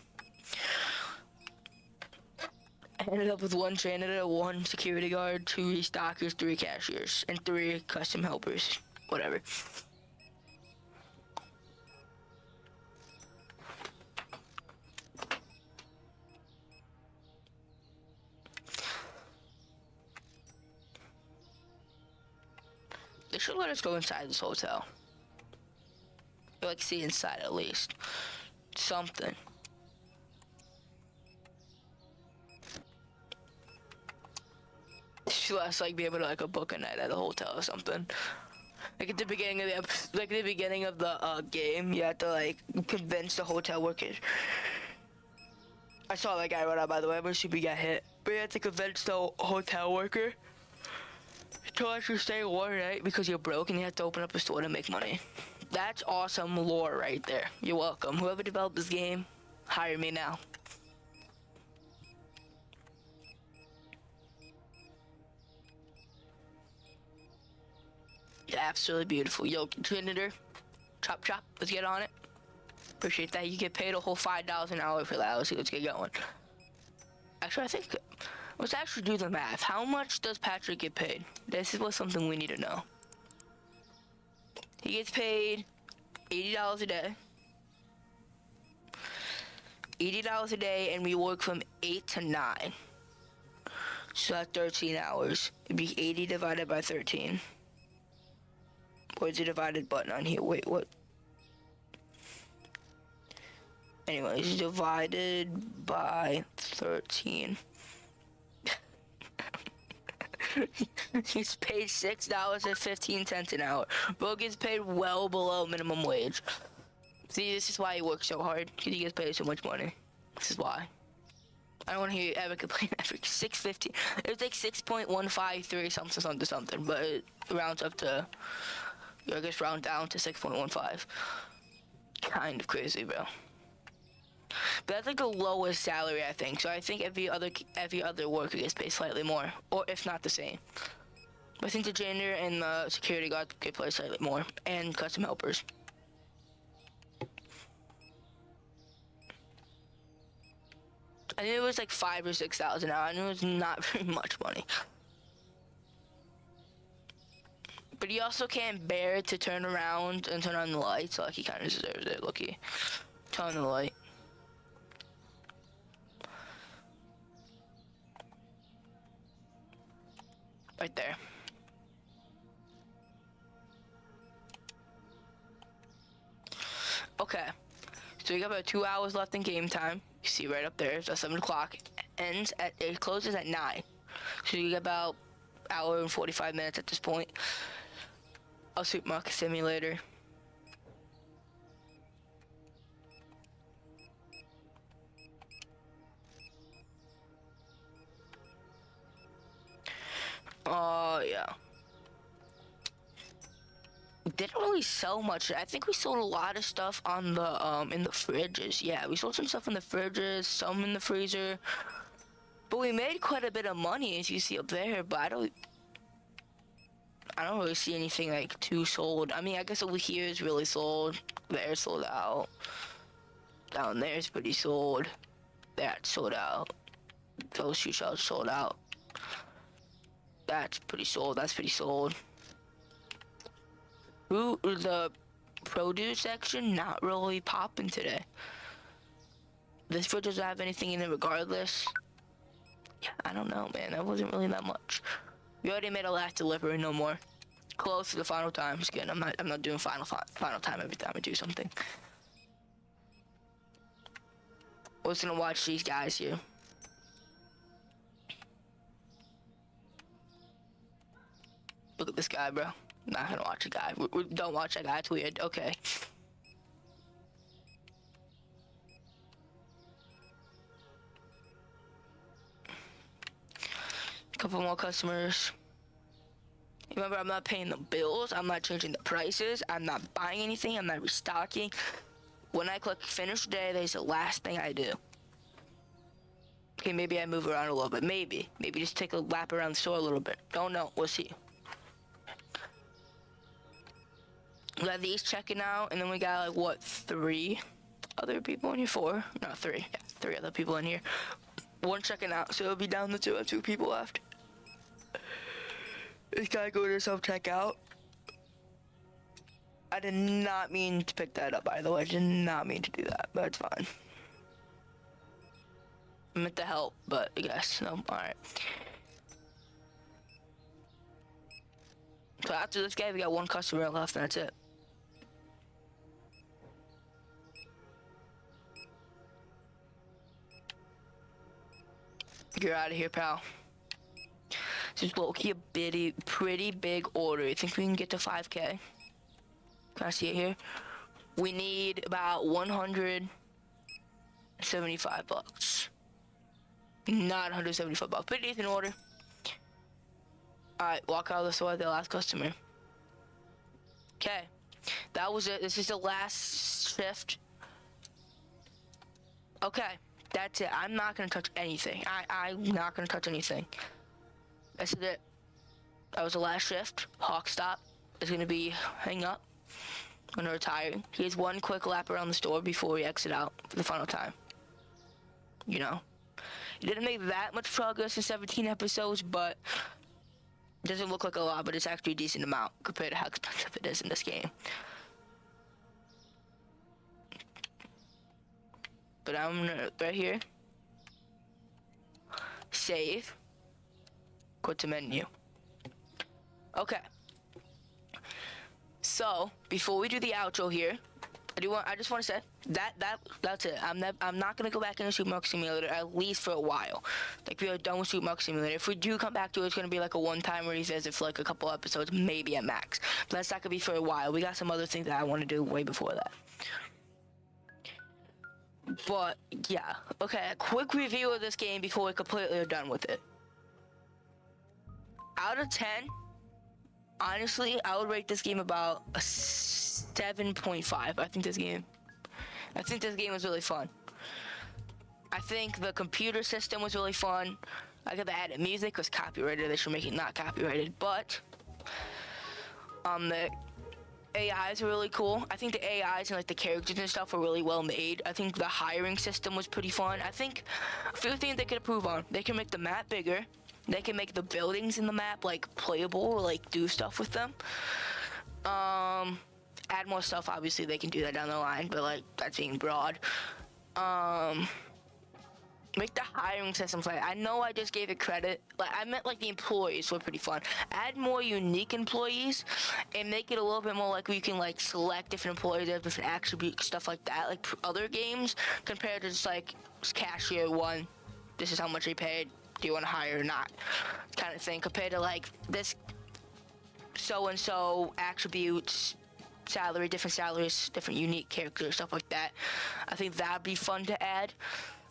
I ended up with 1 janitor, 1 security guard, 2 restockers, 3 cashiers, and 3 custom helpers. Whatever. They should let us go inside this hotel. Like, see inside at least. Something. Should let us like be able to like book a night at a hotel or something. Like at the beginning of the game, you have to like convince the hotel workers. I saw that guy run out, by the way. I'm assuming he got hit. But you have to convince the hotel worker to let you stay one night because you're broke and you have to open up a store to make money. That's awesome lore right there. You're welcome. Whoever developed this game, hire me now. Absolutely beautiful. Yo, janitor, chop chop, let's get on it. Appreciate that. You get paid a whole $5 an hour for that. Let's get going. Actually, I think, let's actually do the math. How much does Patrick get paid? This is what something we need to know. He gets paid $80 a day. $80 a day, and we work from 8 to 9. So that's 13 hours. It'd be 80 divided by 13. Where's the divided button on here? Wait, what? Anyways, divided by 13. He's paid $6.15 an hour. Bro gets paid well below minimum wage. See, this is why he works so hard, because he gets paid so much money. This is why. I don't want to hear you ever complain after 6.15. It was like 6.153 something, but it rounds up to, I guess round down to 6.15. Kind of crazy, bro. But that's like the lowest salary, I think. So I think every other worker gets paid slightly more, or if not the same. But I think the janitor and the security guard get paid slightly more, and custom helpers. I knew it was like $5,000 or $6,000 an hour. I knew it was not very much money. But he also can't bear to turn around and turn on the light, so like he kind of deserves it. Looky, turn on the light. Right there. Okay, so we got about 2 hours left in game time. You see right up there, it's 7 o'clock. It closes at 9. So you got about an hour and 45 minutes at this point. I'll Supermarket Simulator. Yeah. We didn't really sell much. I think we sold a lot of stuff on the in the fridges. Yeah, we sold some stuff in the fridges, some in the freezer. But we made quite a bit of money, as you see up there. But I don't really see anything like too sold. I mean, I guess over here is really sold. There's sold out. Down there's pretty sold. That's sold out. Those shoe shells sold out. That's pretty sold. That's pretty sold. Ooh, the produce section not really popping today. This fridge doesn't have anything in it regardless. Yeah, I don't know, man. That wasn't really that much. We already made a last delivery, no more. Close to the final time. Just kidding. I'm not doing final time every time I do something. We're just gonna watch these guys here. Look at this guy, bro. Not gonna watch a guy. Don't watch that guy. It's weird. Okay. Couple more customers. Remember, I'm not paying the bills. I'm not changing the prices. I'm not buying anything. I'm not restocking. When I click finish today, that's the last thing I do. Okay, maybe I move around a little bit. Maybe just take a lap around the store a little bit. Don't know. We'll see. We got these checking out, and then we got like what, 3 other people in here? 4? No, 3. Yeah, 3 other people in here. 1 checking out, so it'll be down to 2. I have 2 people left. This guy go to self-checkout. I did not mean to pick that up, by the way. I did not mean to do that, but it's fine. I meant to help, but I guess, no, alright. So after this guy, we got 1 customer left, and that's it. You're out of here, pal. This is low-key a pretty big order. You think we can get to 5K? Can I see it here? We need about 175 bucks. Not 175 bucks. Pretty decent order. Alright, walk out of the store, the last customer. Okay. That was it. This is the last shift. Okay. That's it. I'm not gonna touch anything. I'm not gonna touch anything. That's it. That was the last shift. Hawk stop is gonna be hang up. I'm gonna retire. He has 1 quick lap around the store before we exit out for the final time. You know. He didn't make that much progress in 17 episodes, but it doesn't look like a lot, but it's actually a decent amount compared to how expensive it is in this game. But I'm gonna, right here, save, go to menu. Okay. So, before we do the outro here, I just want to say that's it. I'm not gonna go back into Supermarket Simulator at least for a while. Like, we are done with Supermarket Simulator. If we do come back to it, it's gonna be like a one-time revisit for like a couple episodes, maybe at max. But that's not gonna be for a while. We got some other things that I want to do way before that. But yeah, okay. A quick review of this game before we completely are done with it. Out of 10, honestly, I would rate this game about a 7.5. I think this game was really fun. I think the computer system was really fun. I got the added music was copyrighted. They should make it not copyrighted, but the AIs are really cool. I think the AIs and like the characters and stuff were really well made. I think the hiring system was pretty fun. I think a few things they could improve on. They can make the map bigger. They can make the buildings in the map like playable or like do stuff with them. Add more stuff. Obviously, they can do that down the line, but like that's being broad. Make the hiring system fun. I know I just gave it credit. Like I meant like the employees were pretty fun. Add more unique employees and make it a little bit more like where you can like select different employees, different attributes, stuff like that. Like other games compared to just like cashier 1. This is how much they paid. Do you want to hire or not? Kind of thing. Compared to like this so and so attributes, salary, different salaries, different unique characters, stuff like that. I think that'd be fun to add.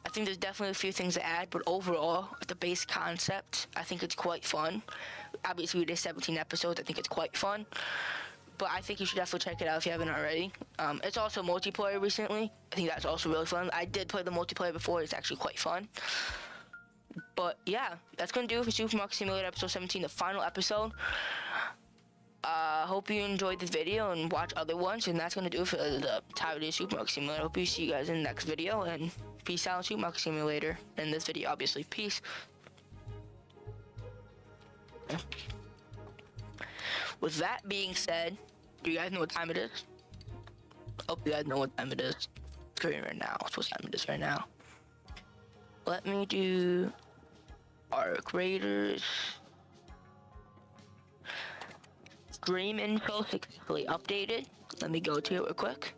I think there's definitely a few things to add, but overall, the base concept, I think it's quite fun. Obviously, we did 17 episodes. I think it's quite fun. But I think you should definitely check it out if you haven't already. It's also multiplayer recently. I think that's also really fun. I did play the multiplayer before. It's actually quite fun. But yeah, that's going to do it for Supermarket Simulator episode 17, the final episode. Hope you enjoyed this video and watch other ones, and that's gonna do it for the Tyree Supermarket Simulator. Hope you see you guys in the next video, and peace out, Supermarket Simulator. In this video, obviously, peace. With that being said, do you guys know what time it is? Hope you guys know what time it is. It's right now. It's what time it is right now. Let me do Arc Raiders. Stream info successfully updated. Let me go to it real quick.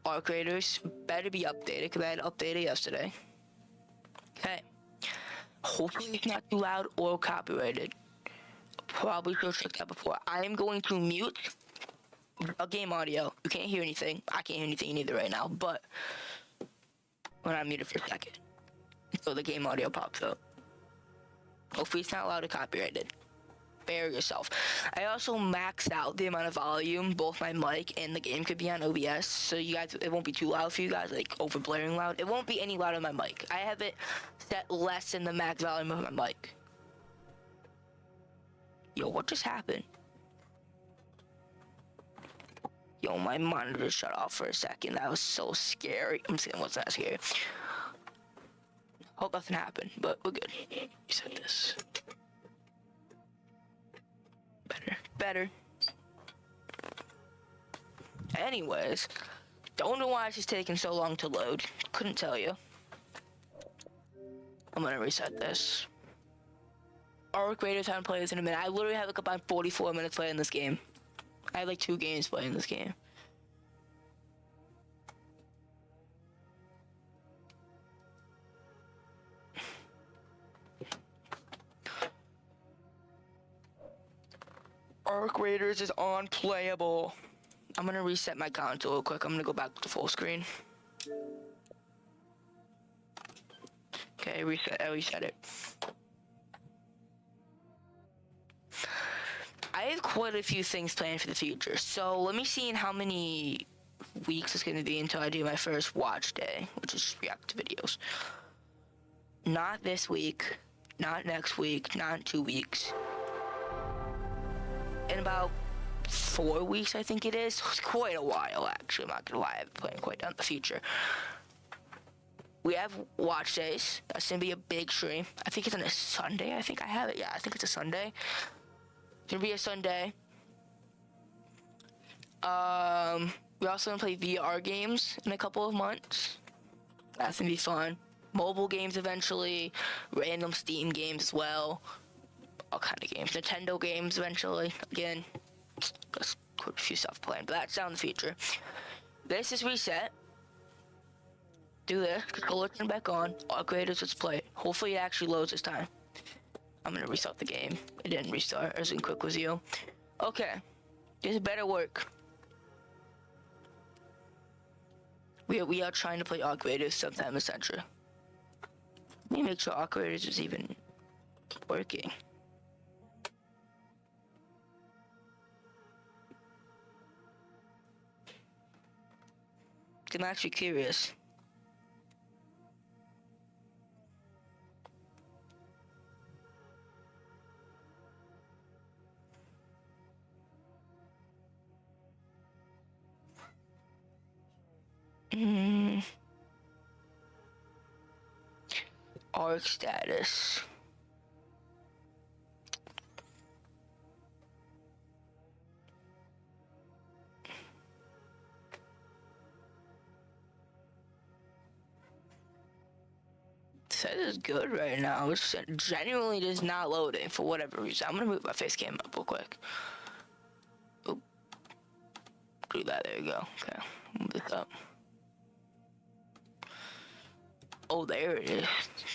Arc Raiders better be updated because I had updated yesterday. Okay. Hopefully it's not too loud or copyrighted. Probably should have checked that before. I am going to mute a game audio. You can't hear anything. I can't hear anything either right now, but when I mute it for a second, so the game audio pops up. Hopefully it's not loud or copyrighted. Bear yourself. I also maxed out the amount of volume, both my mic and the game could be on OBS, so you guys, it won't be too loud for you guys, like over blaring loud. It won't be any louder than my mic. I have it set less than the max volume of my mic. Yo, what just happened? Yo, my monitor shut off for a second. That was so scary. I'm saying, what's that scary? Hope nothing happened, but we're good. You said this. Better. Anyways, don't know why it's taking so long to load. Couldn't tell you. I'm gonna reset this. Arc Raiders haven't played this in a minute. I literally have like about 44 minutes playing this game. I have like 2 games playing this game. Arc Raiders is unplayable. I'm gonna reset my console real quick. I'm gonna go back to full screen. Okay, I reset it. I have quite a few things planned for the future. So let me see in how many weeks it's gonna be until I do my first watch day, which is react to videos. Not this week, not next week, not in 2 weeks. In about 4 weeks, I think it is. It's quite a while, actually. I'm not gonna lie, I've been playing quite down the future. We have watch days. That's gonna be a big stream. I think it's on a Sunday. I think I have it. Yeah, I think it's a Sunday. It's gonna be a Sunday. We're also gonna play VR games in a couple of months. That's gonna be fun. Mobile games eventually. Random Steam games as well. All kind of games. Nintendo games eventually. Again, just a few stuff planned, but that's down in the future. This is reset. Do this. Controller turn back on. Arc Raiders, let's play. Hopefully it actually loads this time. I'm gonna restart the game. It didn't restart. As in quick with you. Okay. This better work. We are trying to play Arc Raiders sometime this century. Let me make sure Arc Raiders is even working. I'm actually curious. Arc status. That is good right now. It's genuinely just not loading for whatever reason. I'm gonna move my face cam up real quick. Oop. Do that. There you go. Okay. Move this up. Oh, there it is.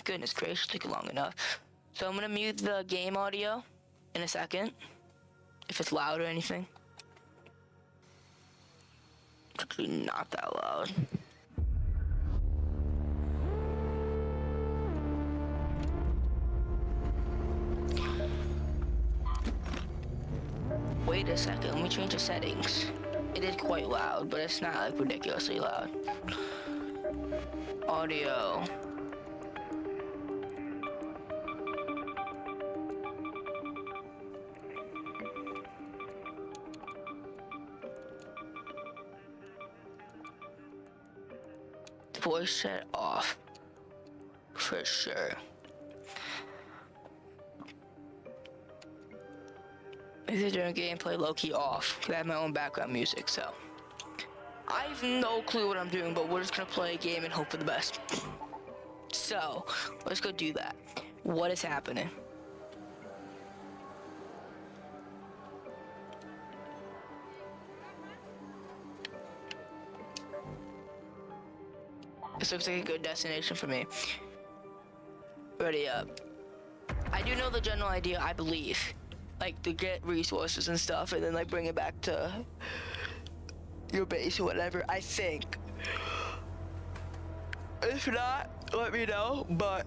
Goodness gracious, took long enough. So I'm gonna mute the game audio in a second, if it's loud or anything. It's actually not that loud. Wait a second, let me change the settings. It is quite loud, but it's not like ridiculously loud. Audio. voice chat off. For sure. If they're doing gameplay low-key off, because I have my own background music, so. I have no clue what I'm doing, but we're just gonna play a game and hope for the best. So, let's go do that. What is happening? This looks like a good destination for me. Ready up. I do know the general idea, I believe. Like, to get resources and stuff, and then, like, bring it back to your base or whatever, I think. If not, let me know, but...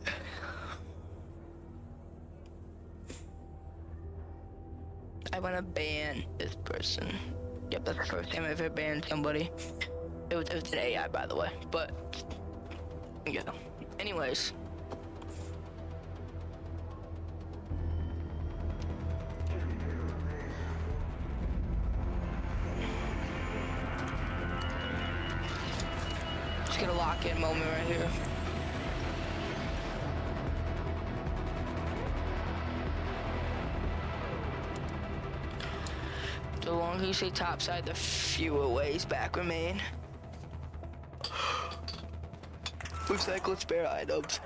I want to ban this person. Yep, that's the first time I've ever banned somebody. It was an AI, by the way, but... yeah. Anyways. Just get a lock-in moment right here. The longer you stay topside, the fewer ways back remain. Recycle spare items.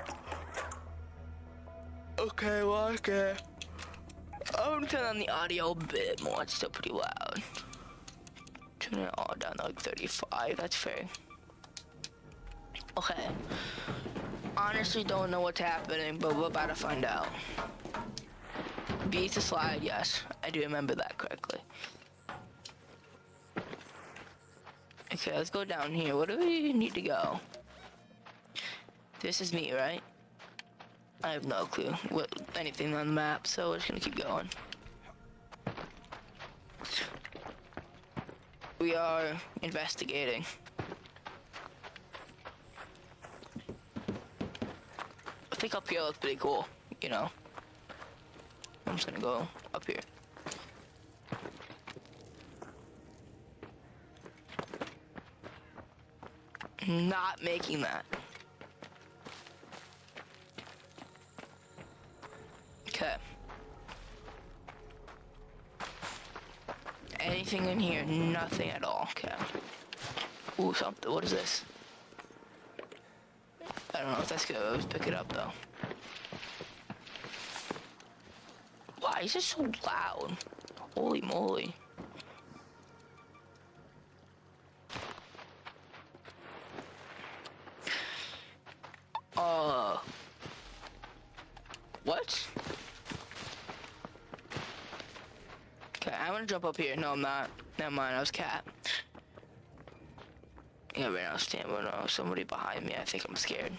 Okay, well, okay. I'm gonna turn on the audio a bit more. It's still pretty loud. Turn it all down to like 35. That's fair. Okay. Honestly, don't know what's happening, but we're about to find out. B to slide, yes. I do remember that correctly. Okay, let's go down here. Where do we need to go? This is me, right? I have no clue what anything on the map, so we're just gonna keep going. We are investigating. I think up here looks pretty cool, you know. I'm just gonna go up here. Not making that. Okay. Anything in here? Nothing at all. Okay. Ooh, something. What is this? I don't know if that's good. Let's pick it up though. Why is it so loud? Holy moly. What? Okay, I'm gonna jump up here. No, I'm not. Never mind, I was cat. Yeah, right now, stamina. Somebody behind me. I think I'm scared.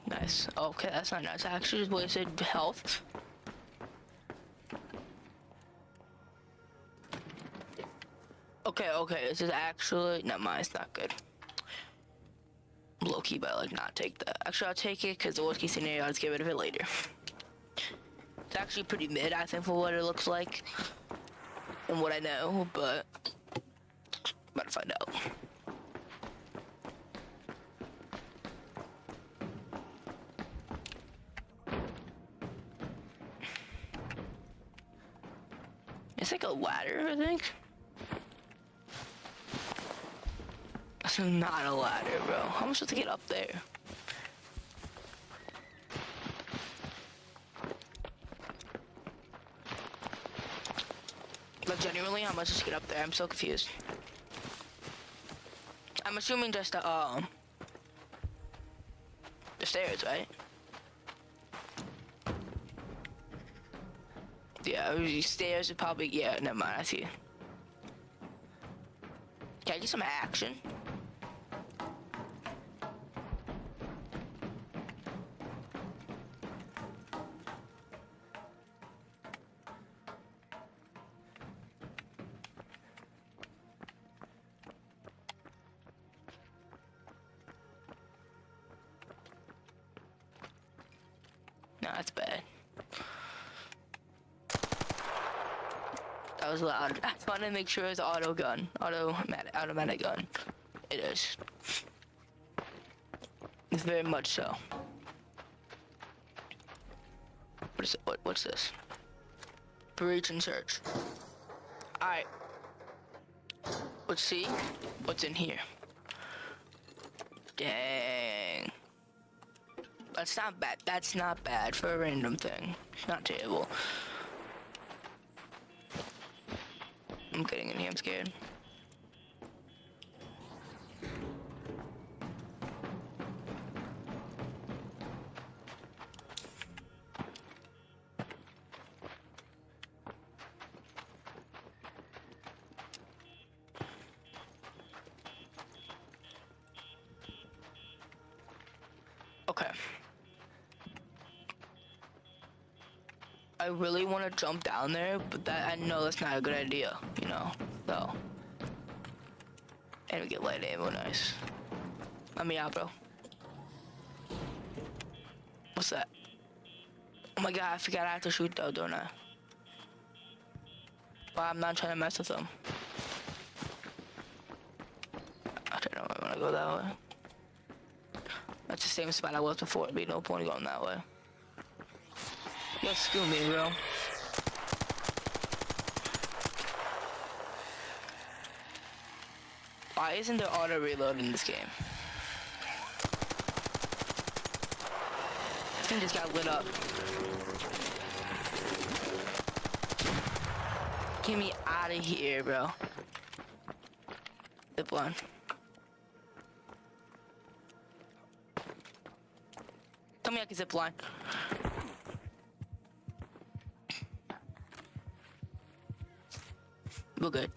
Nice. Okay, that's not nice. I actually just wasted health. Okay, this is actually... Never mind, it's not good. Low-key, but like not take that. Actually, I'll take it because the worst-case scenario, I'll just get rid of it later. It's actually pretty mid, I think, for what it looks like. And what I know, but... I'm about to find out. It's like a ladder, I think. That's not a ladder, bro. How am I supposed to get up there? Like, genuinely, how am I supposed to get up there? I'm so confused. I'm assuming just the stairs, right? Yeah, stairs would probably, yeah, never mind, I see. Can I get some action? Nah, that's bad. That was loud. I just wanted to make sure it was auto gun. Automatic gun. It is. It's very much so. What is it? What's this? Breach and search. Alright. Let's see what's in here. Dang. That's not bad. That's not bad for a random thing. Not terrible. I'm getting in here. I'm scared. Okay. I really want to jump down there, but I know that's not a good idea, you know, so. And we get light ammo, nice. Let me out, bro. What's that? Oh my god, I forgot I have to shoot though, don't I? Well, I'm not trying to mess with them. I don't know if I want to go that way. That's the same spot I was before. There'd be no point going that way. Yo, screw me, bro. Why isn't there auto reload in this game? This thing just got lit up. Get me out of here, bro. Zip line. Tell me I can zip line. We're good.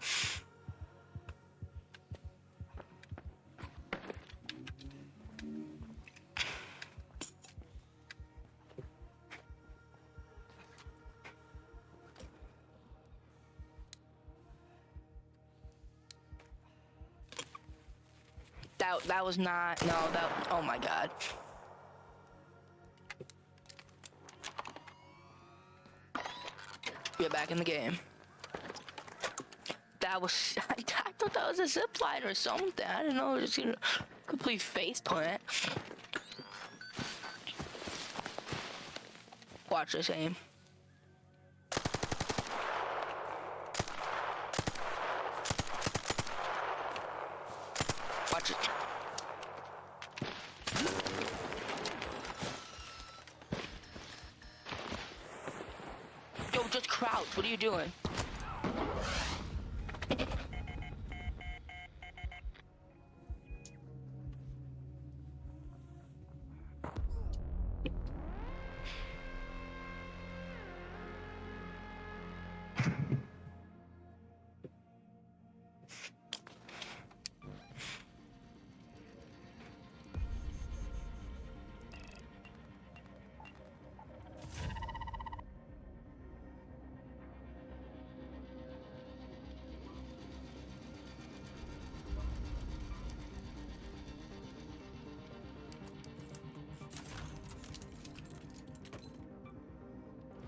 That was not, no, oh my god. We're back in the game. That was, I thought that was a zip line or something. I didn't know it was a complete face plant. Watch this aim. Watch it. Yo, just crouch. What are you doing?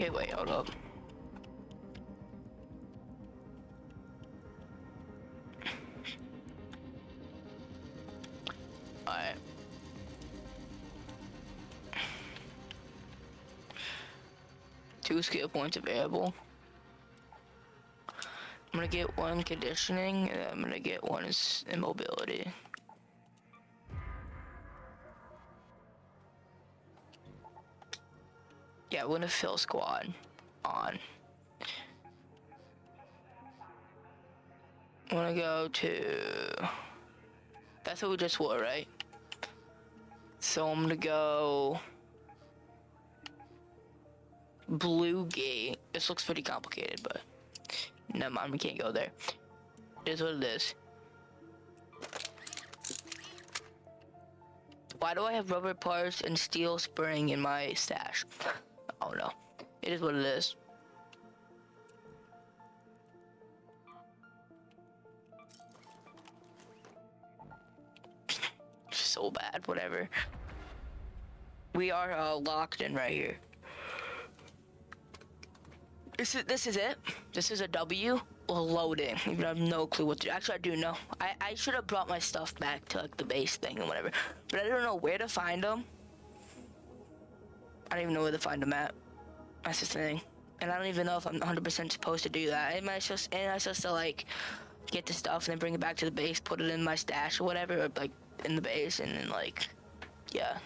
Okay, wait, hold up. Alright. Two skill points available. I'm gonna get one conditioning, and I'm gonna get one immobility. Yeah, we're gonna fill squad on. I'm gonna go to, that's what we just wore, right? So I'm gonna go Blue Gate. This looks pretty complicated, but never mind, we can't go there. It is what it is. Why do I have rubber parts and steel spring in my stash? I don't know. It is what it is. So bad, whatever. We are locked in right here. This is it. This is a W. Loading. Even I have no clue what to do. Actually, I do know. I should have brought my stuff back to like the base thing and whatever, but I don't know where to find them. I don't even know where to find them at. That's the thing. And I don't even know if I'm 100% supposed to do that. Am I supposed to like get the stuff and then bring it back to the base, put it in my stash or whatever, or like in the base, and then like, yeah.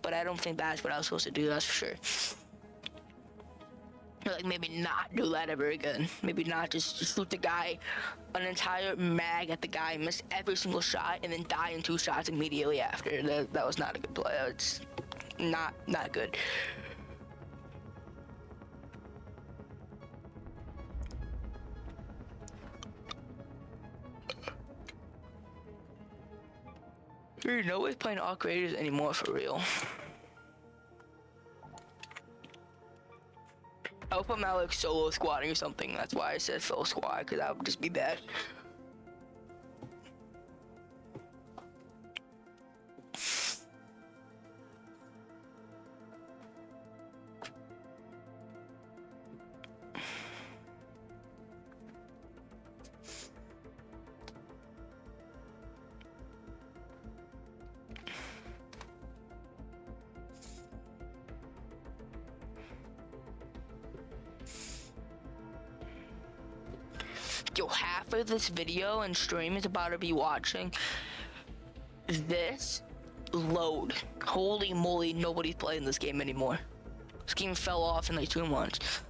But I don't think that's what I was supposed to do. That's for sure. Or like maybe not do that ever again. Maybe not just shoot the guy, an entire mag at the guy, miss every single shot, and then die in 2 shots immediately after. That was not a good play. It's not good. There's no way playing Arc Raiders anymore for real. I hope I'm not like solo squatting or something. That's why I said full squad, because that would just be bad. Yo, half of this video and stream is about to be watching this load. Holy moly, nobody's playing this game anymore. This game fell off in like 2 months.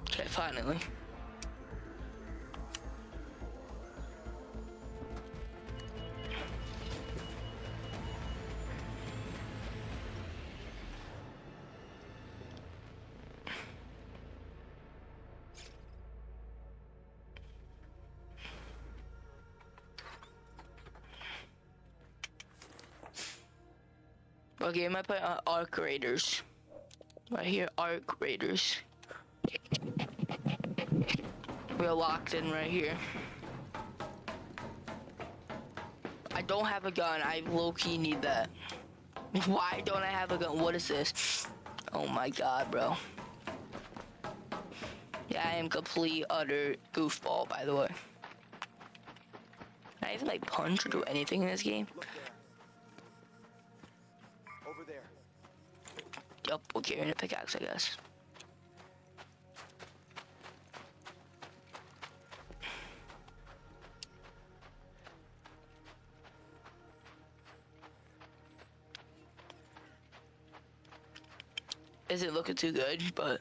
Okay, finally. Okay, I might play Arc Raiders. Right here, Arc Raiders. We're locked in right here. I don't have a gun. I low-key need that. Why don't I have a gun? What is this? Oh my god, bro. Yeah, I am complete, utter goofball, by the way. Can I even, like, punch or do anything in this game? Yup, we're carrying a pickaxe, I guess. Isn't looking too good, but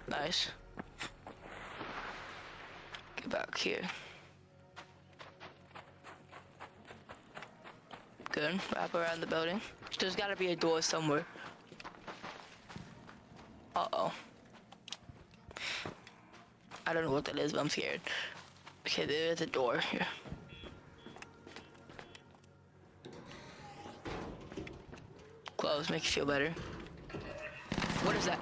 nice. Get back here. Good. Wrap around the building. There's gotta be a door somewhere. Uh-oh. I don't know what that is, but I'm scared. Okay, there's a door here. Close, make you feel better. What is that?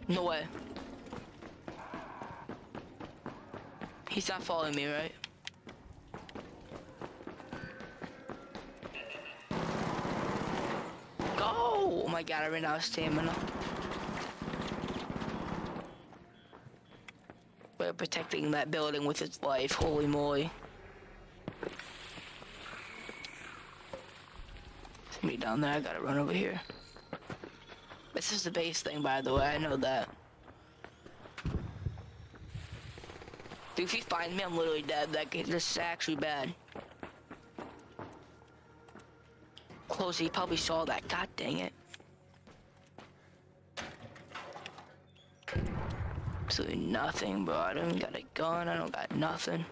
No way. He's not following me, right? Go! Oh my god, I ran out of stamina. We're protecting that building with its life, holy moly. There's me down there, I gotta run over here. This is the base thing, by the way, I know that. Dude, if he finds me, I'm literally dead. This is actually bad. Close, he probably saw that. God dang it. Absolutely nothing, bro. I don't got a gun. I don't got nothing.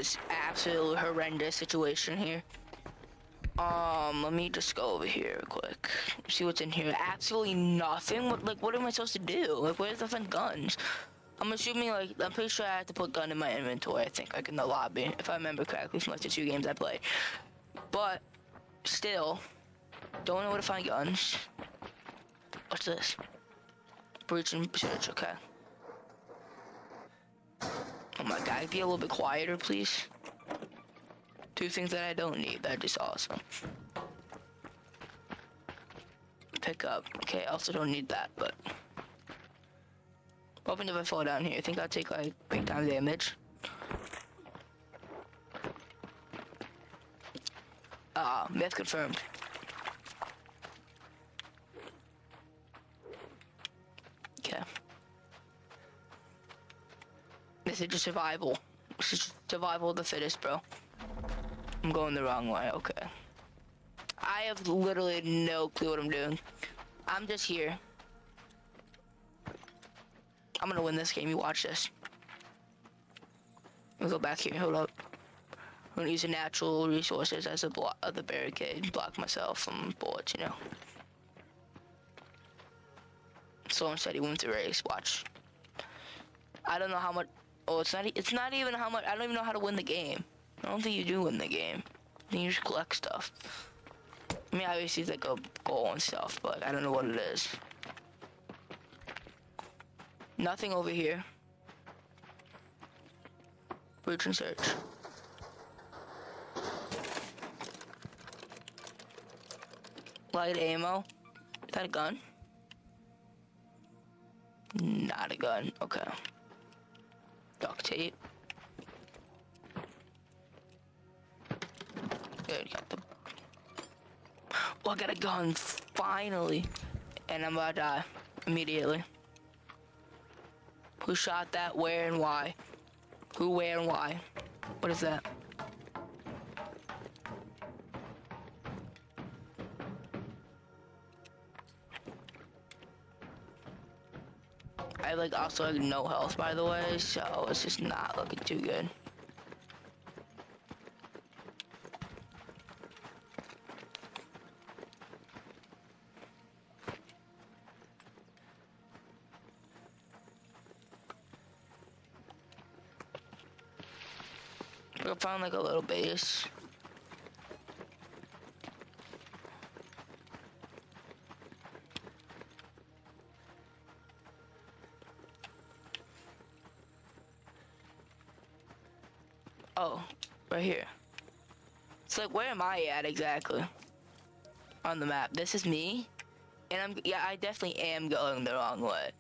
this absolute horrendous situation here. Let me just go over here real quick. See what's in here. Absolutely nothing. What am I supposed to do? Like, where's the fucking guns? I'm assuming, like, I'm pretty sure I have to put gun in my inventory, I think, like in the lobby, if I remember correctly from like the 2 games I played. But, still, don't know where to find guns. What's this? Breach and search, okay. Oh my god, be a little bit quieter, please. 2 things that I don't need, that are just awesome. Pick up, okay, I also don't need that, but... Hoping if I fall down here, I think I'll take like big time damage. Myth confirmed. Okay. This is just survival. This is survival of the fittest, bro. I'm going the wrong way, okay. I have literally no clue what I'm doing. I'm just here. I'm gonna win this game, you watch this. I'll go back here, hold up. I'm gonna use the natural resources as the barricade, block myself from bullets, you know. Someone said he wins the race, watch. I don't know how much, it's not even how much, I don't even know how to win the game. I don't think you do win the game. I think you just collect stuff. I mean, obviously it's like a goal and stuff, but I don't know what it is. Nothing over here. Breach and search. Light ammo. Is that a gun? Not a gun. Okay. Duct tape. Good. Got the... Oh, I got a gun. Finally. And I'm about to die. Immediately. Who shot that? Where and why? Who, where, and why? What is that? I have like also like no health, by the way, so it's just not looking too good. I found like a little base. Oh, right here. It's like, where am I at exactly? On the map. This is me. And I definitely am going the wrong way.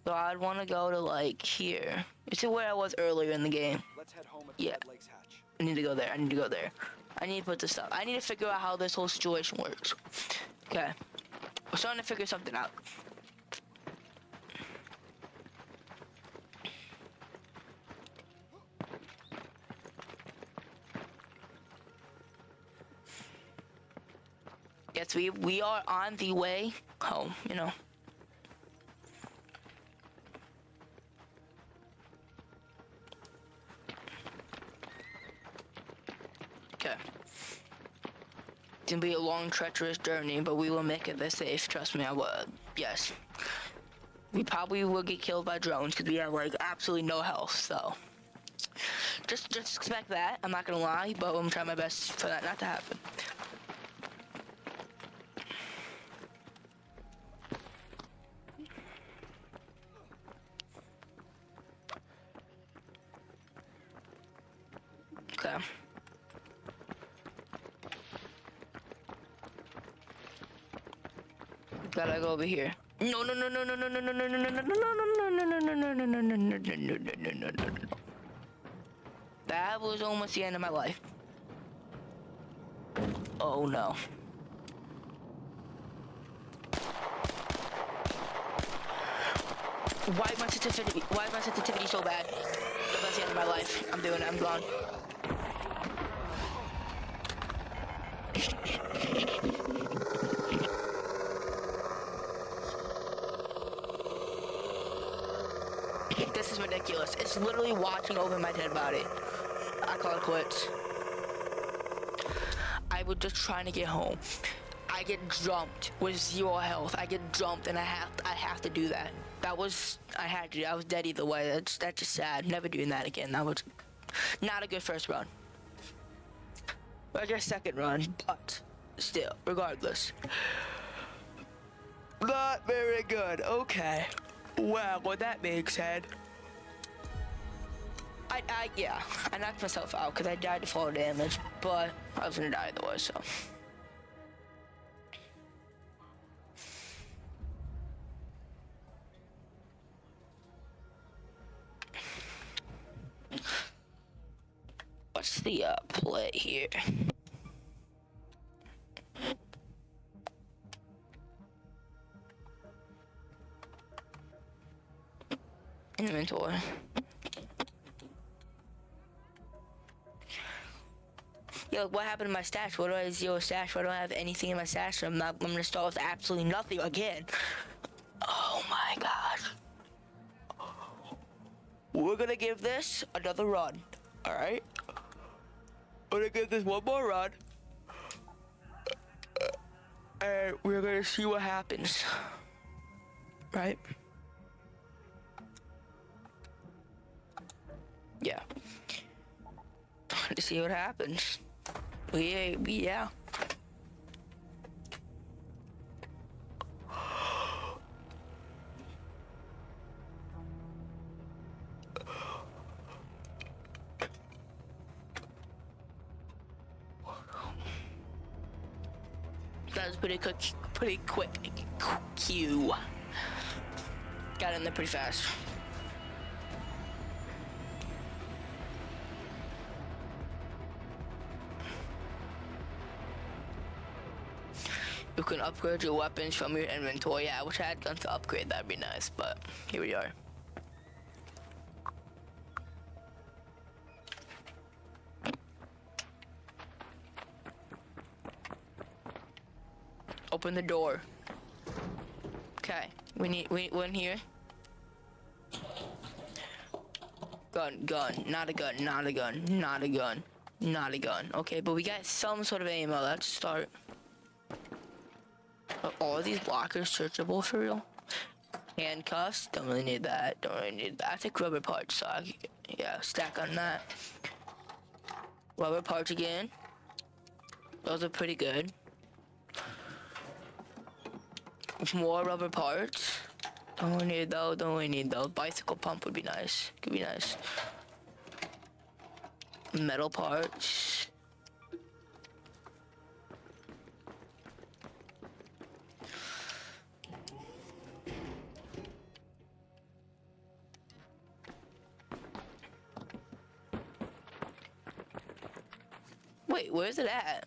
So I'd want to go to like here. This is where I was earlier in the game. Let's head home at the Red Lakes hatch. I need to go there. I need to go there. I need to put this up. I need to figure out how this whole situation works. Okay. We're starting to figure something out. Yes, we are on the way home, you know. Okay. It's gonna be a long, treacherous journey, but we will make it this safe. Trust me, I will. Yes. We probably will get killed by drones because we have like absolutely no health. So just expect that. I'm not gonna lie, but I'm trying my best for that not to happen. Okay. Gotta go over here. No. That was almost the end of my life. Oh no. Why is my sensitivity so bad? That's the end of my life. I'm doing it, I'm gone. This is ridiculous. It's literally watching over my dead body. call it quits. I was just trying to get home. I get jumped with 0 health. I get jumped and I have to do that. I had to. I was dead either way. That's just sad. Never doing that again. That was not a good first run. I guess second run, but still, regardless. Not very good. Okay. Well, with that being said, yeah, I knocked myself out because I died to fall damage, but I was gonna die either way, so. What's the play here? Inventory. Yo, what happened to my stash? What do I have 0 stash? Why don't I have anything in my stash? I'm gonna start with absolutely nothing again. Oh my gosh. We're gonna give this another run. Alright? We're gonna give this one more run. And we're gonna see what happens. Right? Yeah. To see what happens. Yeah. That was pretty quick queue. Got in there pretty fast. You can upgrade your weapons from your inventory. Yeah, I wish I had guns to upgrade. That'd be nice, but here we are. Open the door. Okay, we in here. Gun, not a gun, not a gun, not a gun, not a gun. Okay, but we got some sort of ammo. Let's start. Are all these blockers searchable for real? Handcuffs, don't really need that. I think rubber parts, so yeah, stack on that. Rubber parts again. Those are pretty good. More rubber parts. Don't need those. Bicycle pump would be nice. Could be nice. Metal parts. Wait, where's it at?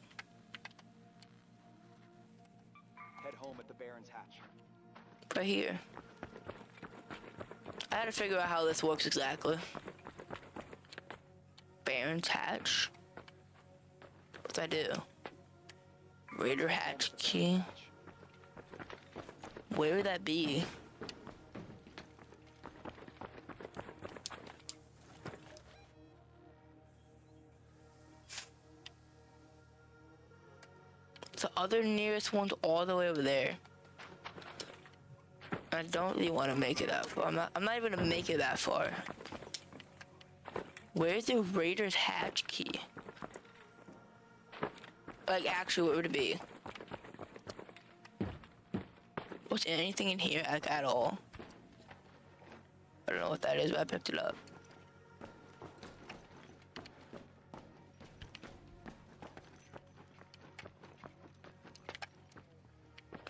Head home at the Baron's hatch. Right here. I had to figure out how this works exactly. Baron's hatch. What's I do? Raider hatch key. Where would that be? The other nearest one's all the way over there. I don't really want to make it that far. I'm not even gonna make it that far. Where's the Raider's hatch key? Like, actually, what would it be? Was anything in here like, at all? I don't know what that is, but I picked it up.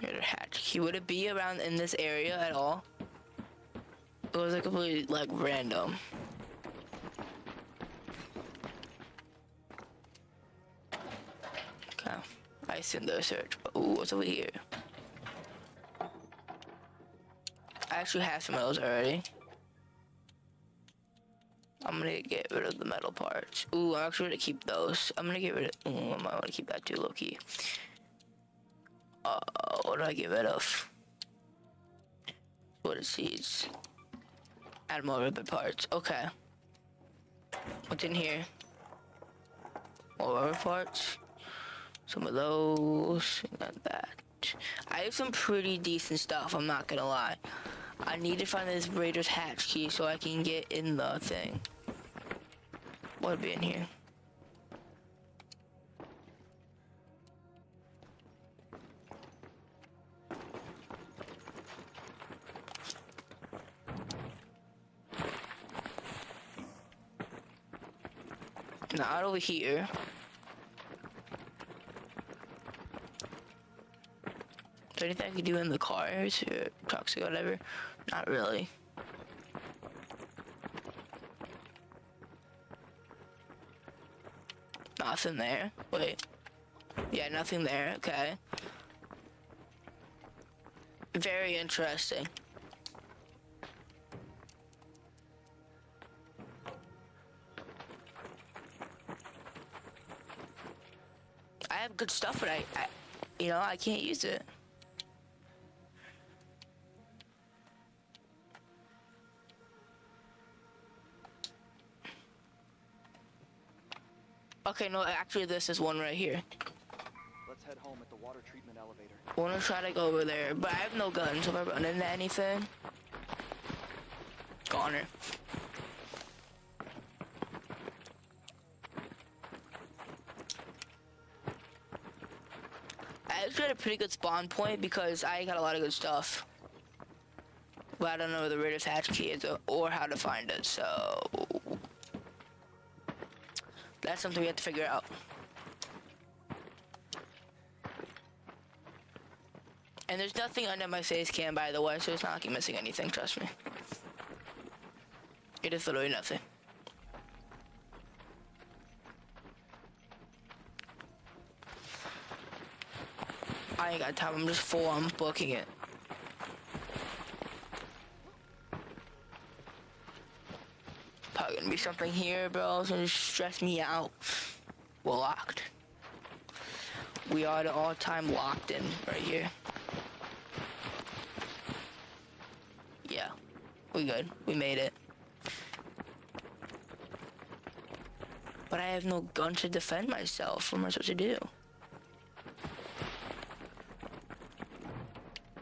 Raider hatch key. Would it be around in this area at all? Or was it completely, like, random? Okay. I assume they'll search. But, ooh, what's over here? I actually have some of those already. I'm gonna get rid of the metal parts. Ooh, I'm actually gonna keep those. I'm gonna get rid of. Ooh, I might want to keep that too, low key. What do I get rid of? What it seeds. Add more rubber parts. Okay. What's in here? More rubber parts. Some of those. And that. I have some pretty decent stuff, I'm not gonna lie. I need to find this Raiders hatch key so I can get in the thing. What would be in here? Not over here. Is there anything I could do in the cars or trucks or whatever? Not really. Nothing there. Wait. Yeah, nothing there. Okay. Very interesting. I have good stuff, but I can't use it. Okay, no, actually this is one right here. Let's head home at the water treatment elevator. I wanna try to go over there, but I have no guns, so if I run into anything, goner. I actually had a pretty good spawn point because I got a lot of good stuff. But I don't know where the Raiders hatch key is or how to find it, so that's something we have to figure out. And there's nothing under my face cam, by the way, so it's not like you're missing anything, trust me. It is literally nothing. I ain't got time, I'm just full on booking it. Probably gonna be something here, bro. It's gonna stress me out. We're locked. We are the all-time locked in right here. Yeah, we good. We made it. But I have no gun to defend myself. What am I supposed to do?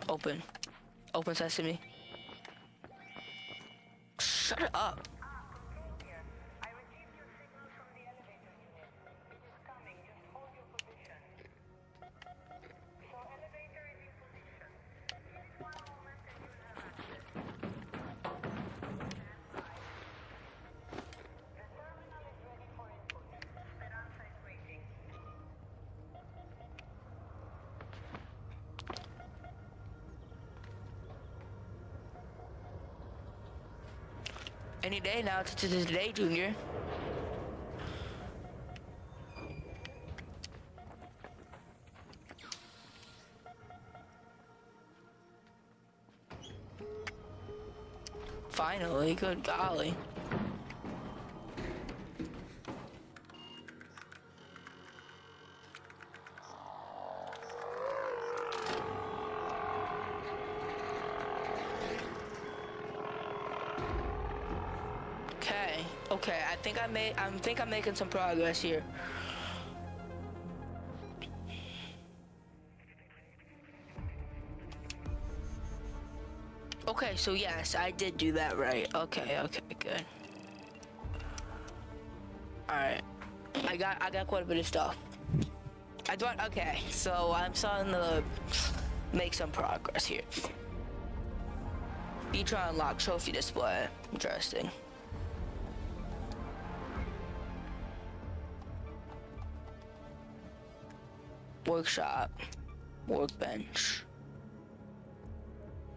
Open. Open sesame. Shut it up. Any day now, it's today, Junior. Finally, good golly. Okay, I think I'm making some progress here. Okay, so yes, I did do that right. Okay, good. Alright. I got quite a bit of stuff. Okay, so I'm starting to make some progress here. Feature unlock trophy display. Interesting. Workshop. Workbench.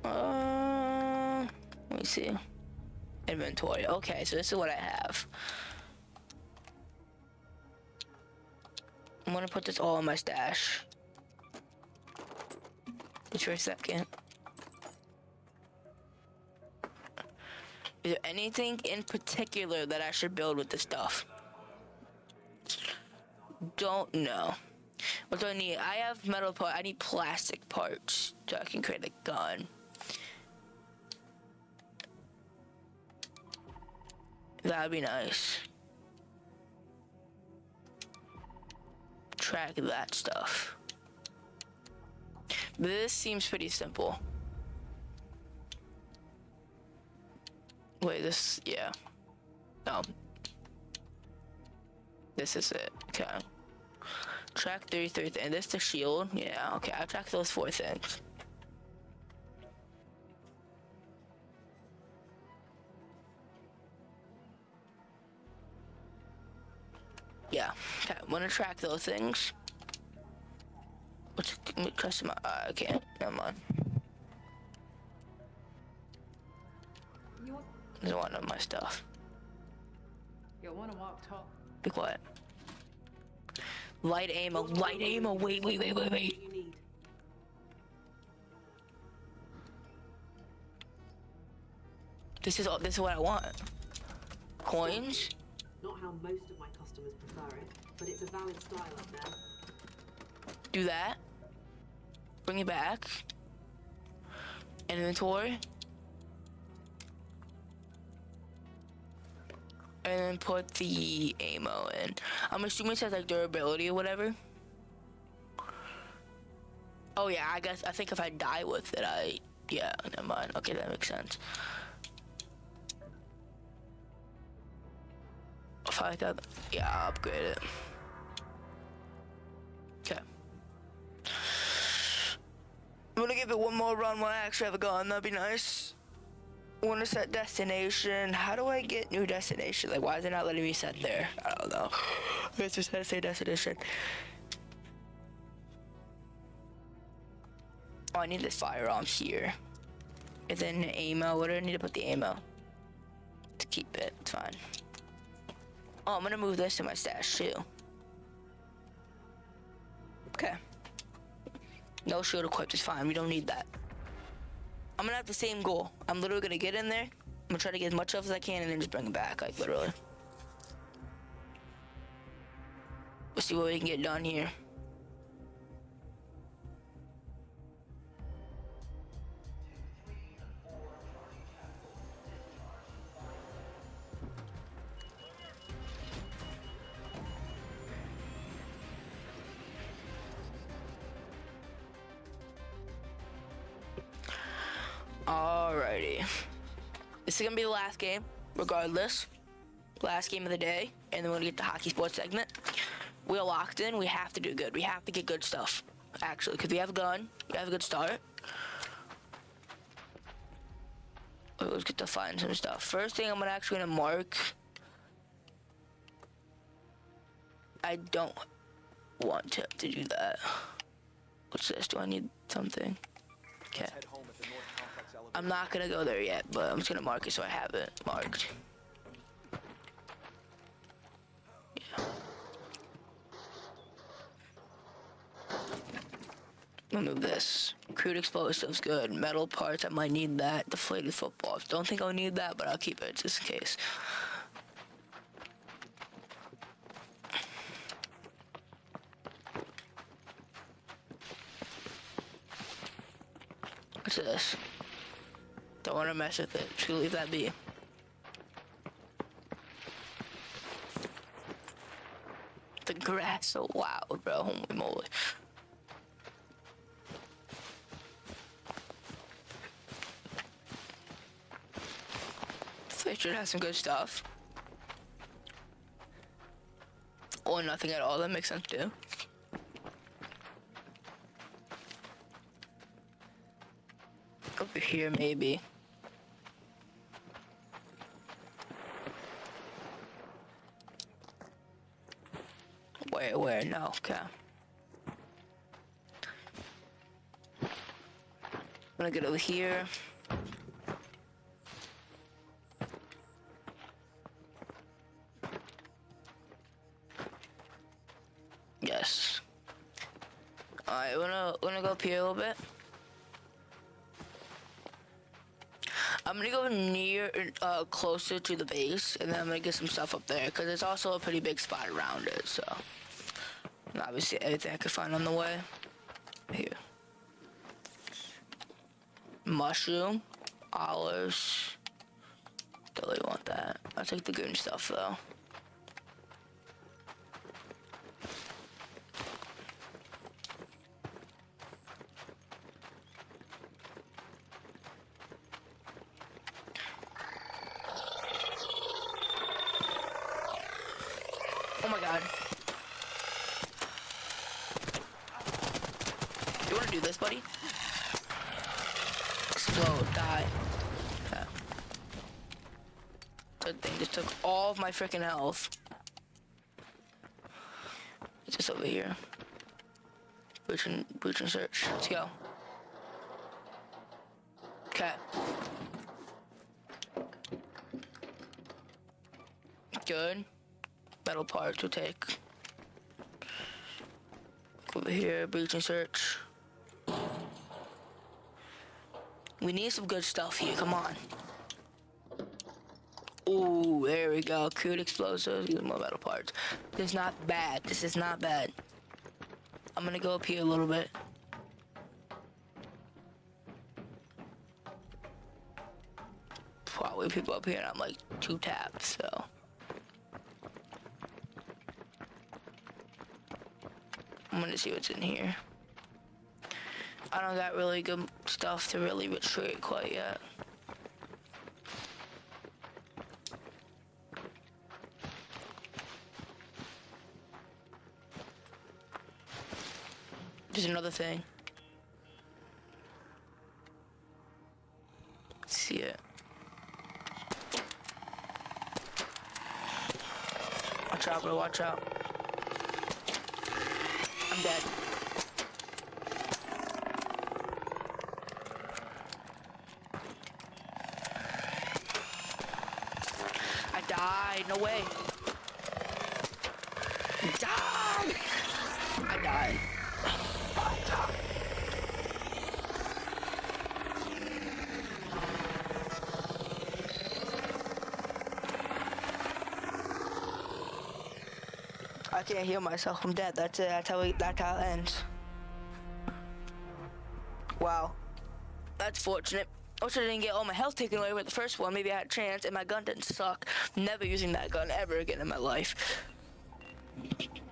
Let me see. Inventory. Okay, so this is what I have. I'm gonna put this all in my stash. Just for a second. Is there anything in particular that I should build with this stuff? Don't know. What do I need? I have metal parts. I need plastic parts so I can create a gun. That'd be nice. track that stuff. This seems pretty simple. Wait, this, yeah. No. This is it, okay. Track 33, and this the shield? Yeah, okay, I'll track those 4 things. Yeah, okay, I'm gonna track those things. What's customer? I can't, never mind. There's one of my stuff. You wanna walk tall? Be quiet. Light ammo, wait. You need. This is what I want. Coins? Not how most of my customers prefer it, but it's a valid style up there. Do that. Bring it back. Inventory. And then put the ammo in. I'm assuming it says like durability or whatever. Oh yeah, I think if I die with it, yeah, never mind. Okay, that makes sense. If I got, yeah, I'll upgrade it. Okay. I'm gonna give it one more run when I actually have a gun. That'd be nice. I want to set destination. How do I get new destination? Like, why is it not letting me set there? I don't know. It's just how to say destination. Oh, I need this firearm here. And then ammo. What do I need to put the ammo? To keep it. It's fine. Oh, I'm gonna move this to my stash too. Okay. No shield equipped is fine. We don't need that. I'm gonna have the same goal. I'm literally gonna get in there. I'm gonna try to get as much of as I can and then just bring it back, like literally. We'll see what we can get done here. Alrighty. This is gonna be the last game, regardless. Last game of the day, and then we're gonna get the hockey sports segment. We're locked in. We have to do good. We have to get good stuff, actually, because we have a gun. We have a good start. Let's get to find some stuff. First thing I'm gonna mark. I don't want to do that. What's this? Do I need something? Okay. I'm not gonna go there yet, but I'm just gonna mark it so I have it marked. Yeah. I'll move this. Crude explosives, good. Metal parts, I might need that. Deflated footballs. Don't think I'll need that, but I'll keep it just in case. What's this? Don't want to mess with it. Should leave that be. The grass so loud, bro. Holy moly. They should have some good stuff. Or nothing at all. That makes sense too. Over here, maybe. Where? No, okay. I'm gonna get over here. Yes. Alright, we're gonna go up here a little bit. I'm gonna go near, closer to the base, and then I'm gonna get some stuff up there, because there's also a pretty big spot around it, so. And obviously, everything I could find on the way. Here. Mushroom. Olives. Don't really want that. I'll take the green stuff, though. god. You wanna do this, buddy? Explode, die. Okay. Good thing, just took all of my freaking health. It's just over here. Breach and search. Let's go. Okay. Good. Metal parts we'll take. Over here, breach and search. We need some good stuff here, come on. Ooh, there we go. Crude explosives, use more metal parts. This is not bad. This is not bad. I'm gonna go up here a little bit. Probably people up here and I'm like 2 taps, so. I'm gonna see what's in here. I don't got really good stuff to really retreat quite yet. There's another thing. See it. Watch out, bro, watch out. I'm dead. I died, no way. Die! I died. I can't heal myself. I'm dead. That's it. That's how it ends. Wow. That's fortunate. I wish I didn't get all my health taken away with the first one. Maybe I had a chance and my gun didn't suck. Never using that gun ever again in my life.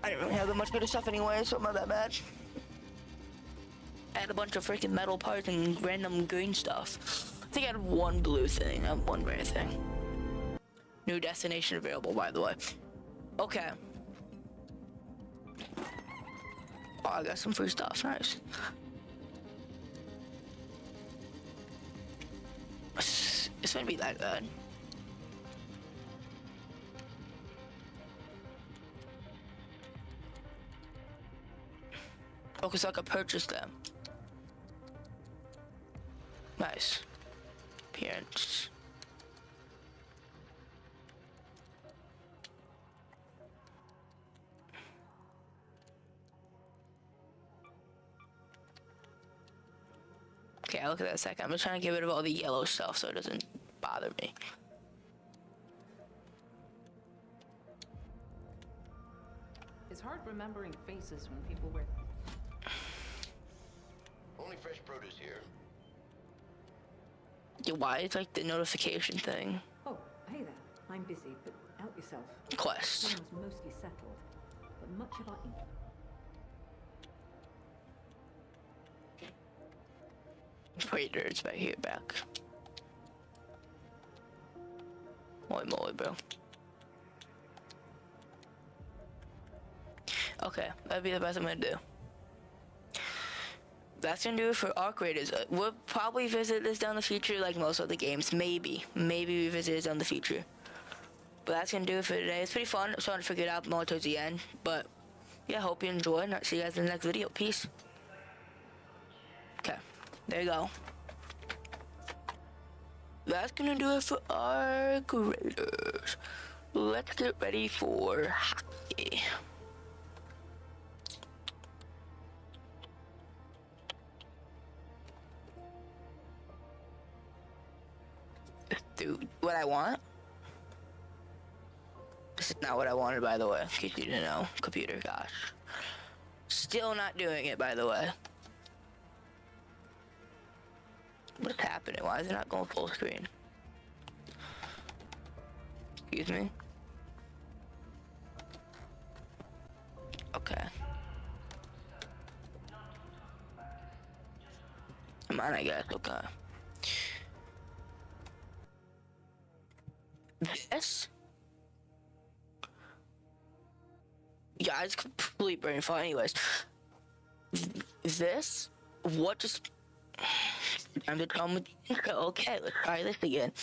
I didn't really have that much good stuff anyway, so I'm not that bad. I had a bunch of freaking metal parts and random green stuff. I think I had one blue thing, one rare thing. New destination available, by the way. Okay. Oh, I got some free stuff. Nice. It's gonna be that good. Oh, cause I could purchase them. Nice. Appearance. Okay, I'll look at that a second. I'm just trying to get rid of all the yellow stuff so it doesn't bother me. It's hard remembering faces when people wear. Only fresh produce here. Yeah, why? It's like the notification thing. Oh, hey there. I'm busy, but help yourself. Quest. Town's mostly settled, but much of our Wait, there's back here back. Holy moly, bro. Okay, that'd be the best I'm gonna do. That's gonna do it for Arc Raiders. We'll probably visit this down the future like most other games. Maybe we visit this down the future. But that's gonna do it for today. It's pretty fun. I'm starting to figure it out more towards the end. But yeah, hope you enjoyed, and I'll see you guys in the next video. Peace. Okay, there you go. That's gonna do it for Arc Raiders. Let's get ready for hockey. Dude, what I want? This is not what I wanted, by the way. In case you didn't know. Computer, gosh. Still not doing it, by the way. What's happening? Why is it not going full screen? Excuse me? Okay. Come on, I guess. Okay. This Yeah, it's complete brain fart. Anyways, this, what just, time to come with the intro. Okay, let's try this again.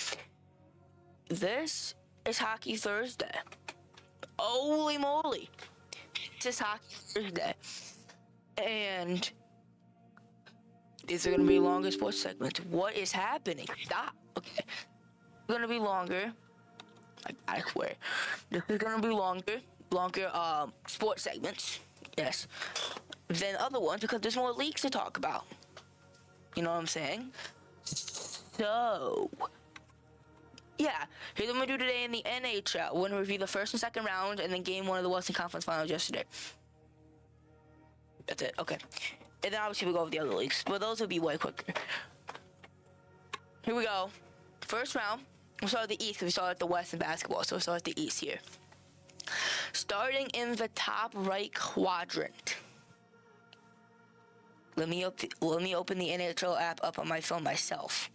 This is Hockey Thursday. Holy moly. This is Hockey Thursday. And these are going to be longer sports segments. What is happening? Stop. Okay. It's going to be longer. I swear. This is going to be longer sports segments. Yes. Than other ones because there's more leaks to talk about. You know what I'm saying? So, yeah. Here's what I'm going to do today in the NHL. We're going to review the first and second round and then game one of the Western Conference Finals yesterday. That's it. Okay. And then obviously we go over the other leagues. But those will be way quicker. Here we go. First round. We'll start at the East because we started at the West in basketball. So we'll start at the East here. Starting in the top right quadrant. Let me open the NHL app up on my phone myself.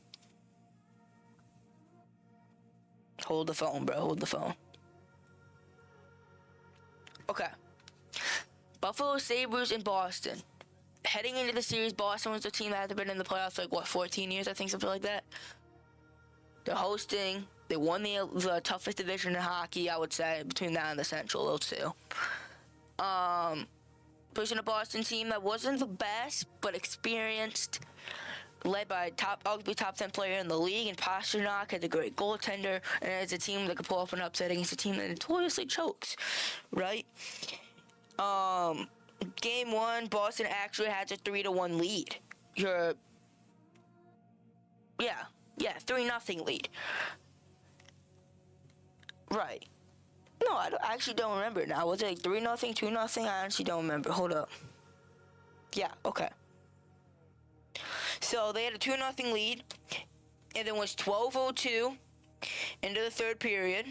Hold the phone, bro. Hold the phone. Okay. Buffalo Sabres in Boston. Heading into the series, Boston was the team that had been in the playoffs for 14 years, I think, something like that. They're hosting. They won the toughest division in hockey, I would say, between that and the Central, those two. Pushing a Boston team that wasn't the best, but experienced, led by arguably top 10 player in the league, and Pastrnak has a great goaltender, and it's a team that could pull off an upset against a team that notoriously chokes, right? Game one, Boston actually has a 3-1 lead. 3-0 lead. Right. No, I actually don't remember now. Was it like 3-0, 2-0? I honestly don't remember. Hold up. Yeah, okay. So they had a 2-0 lead, and then was 12:02 into the third period.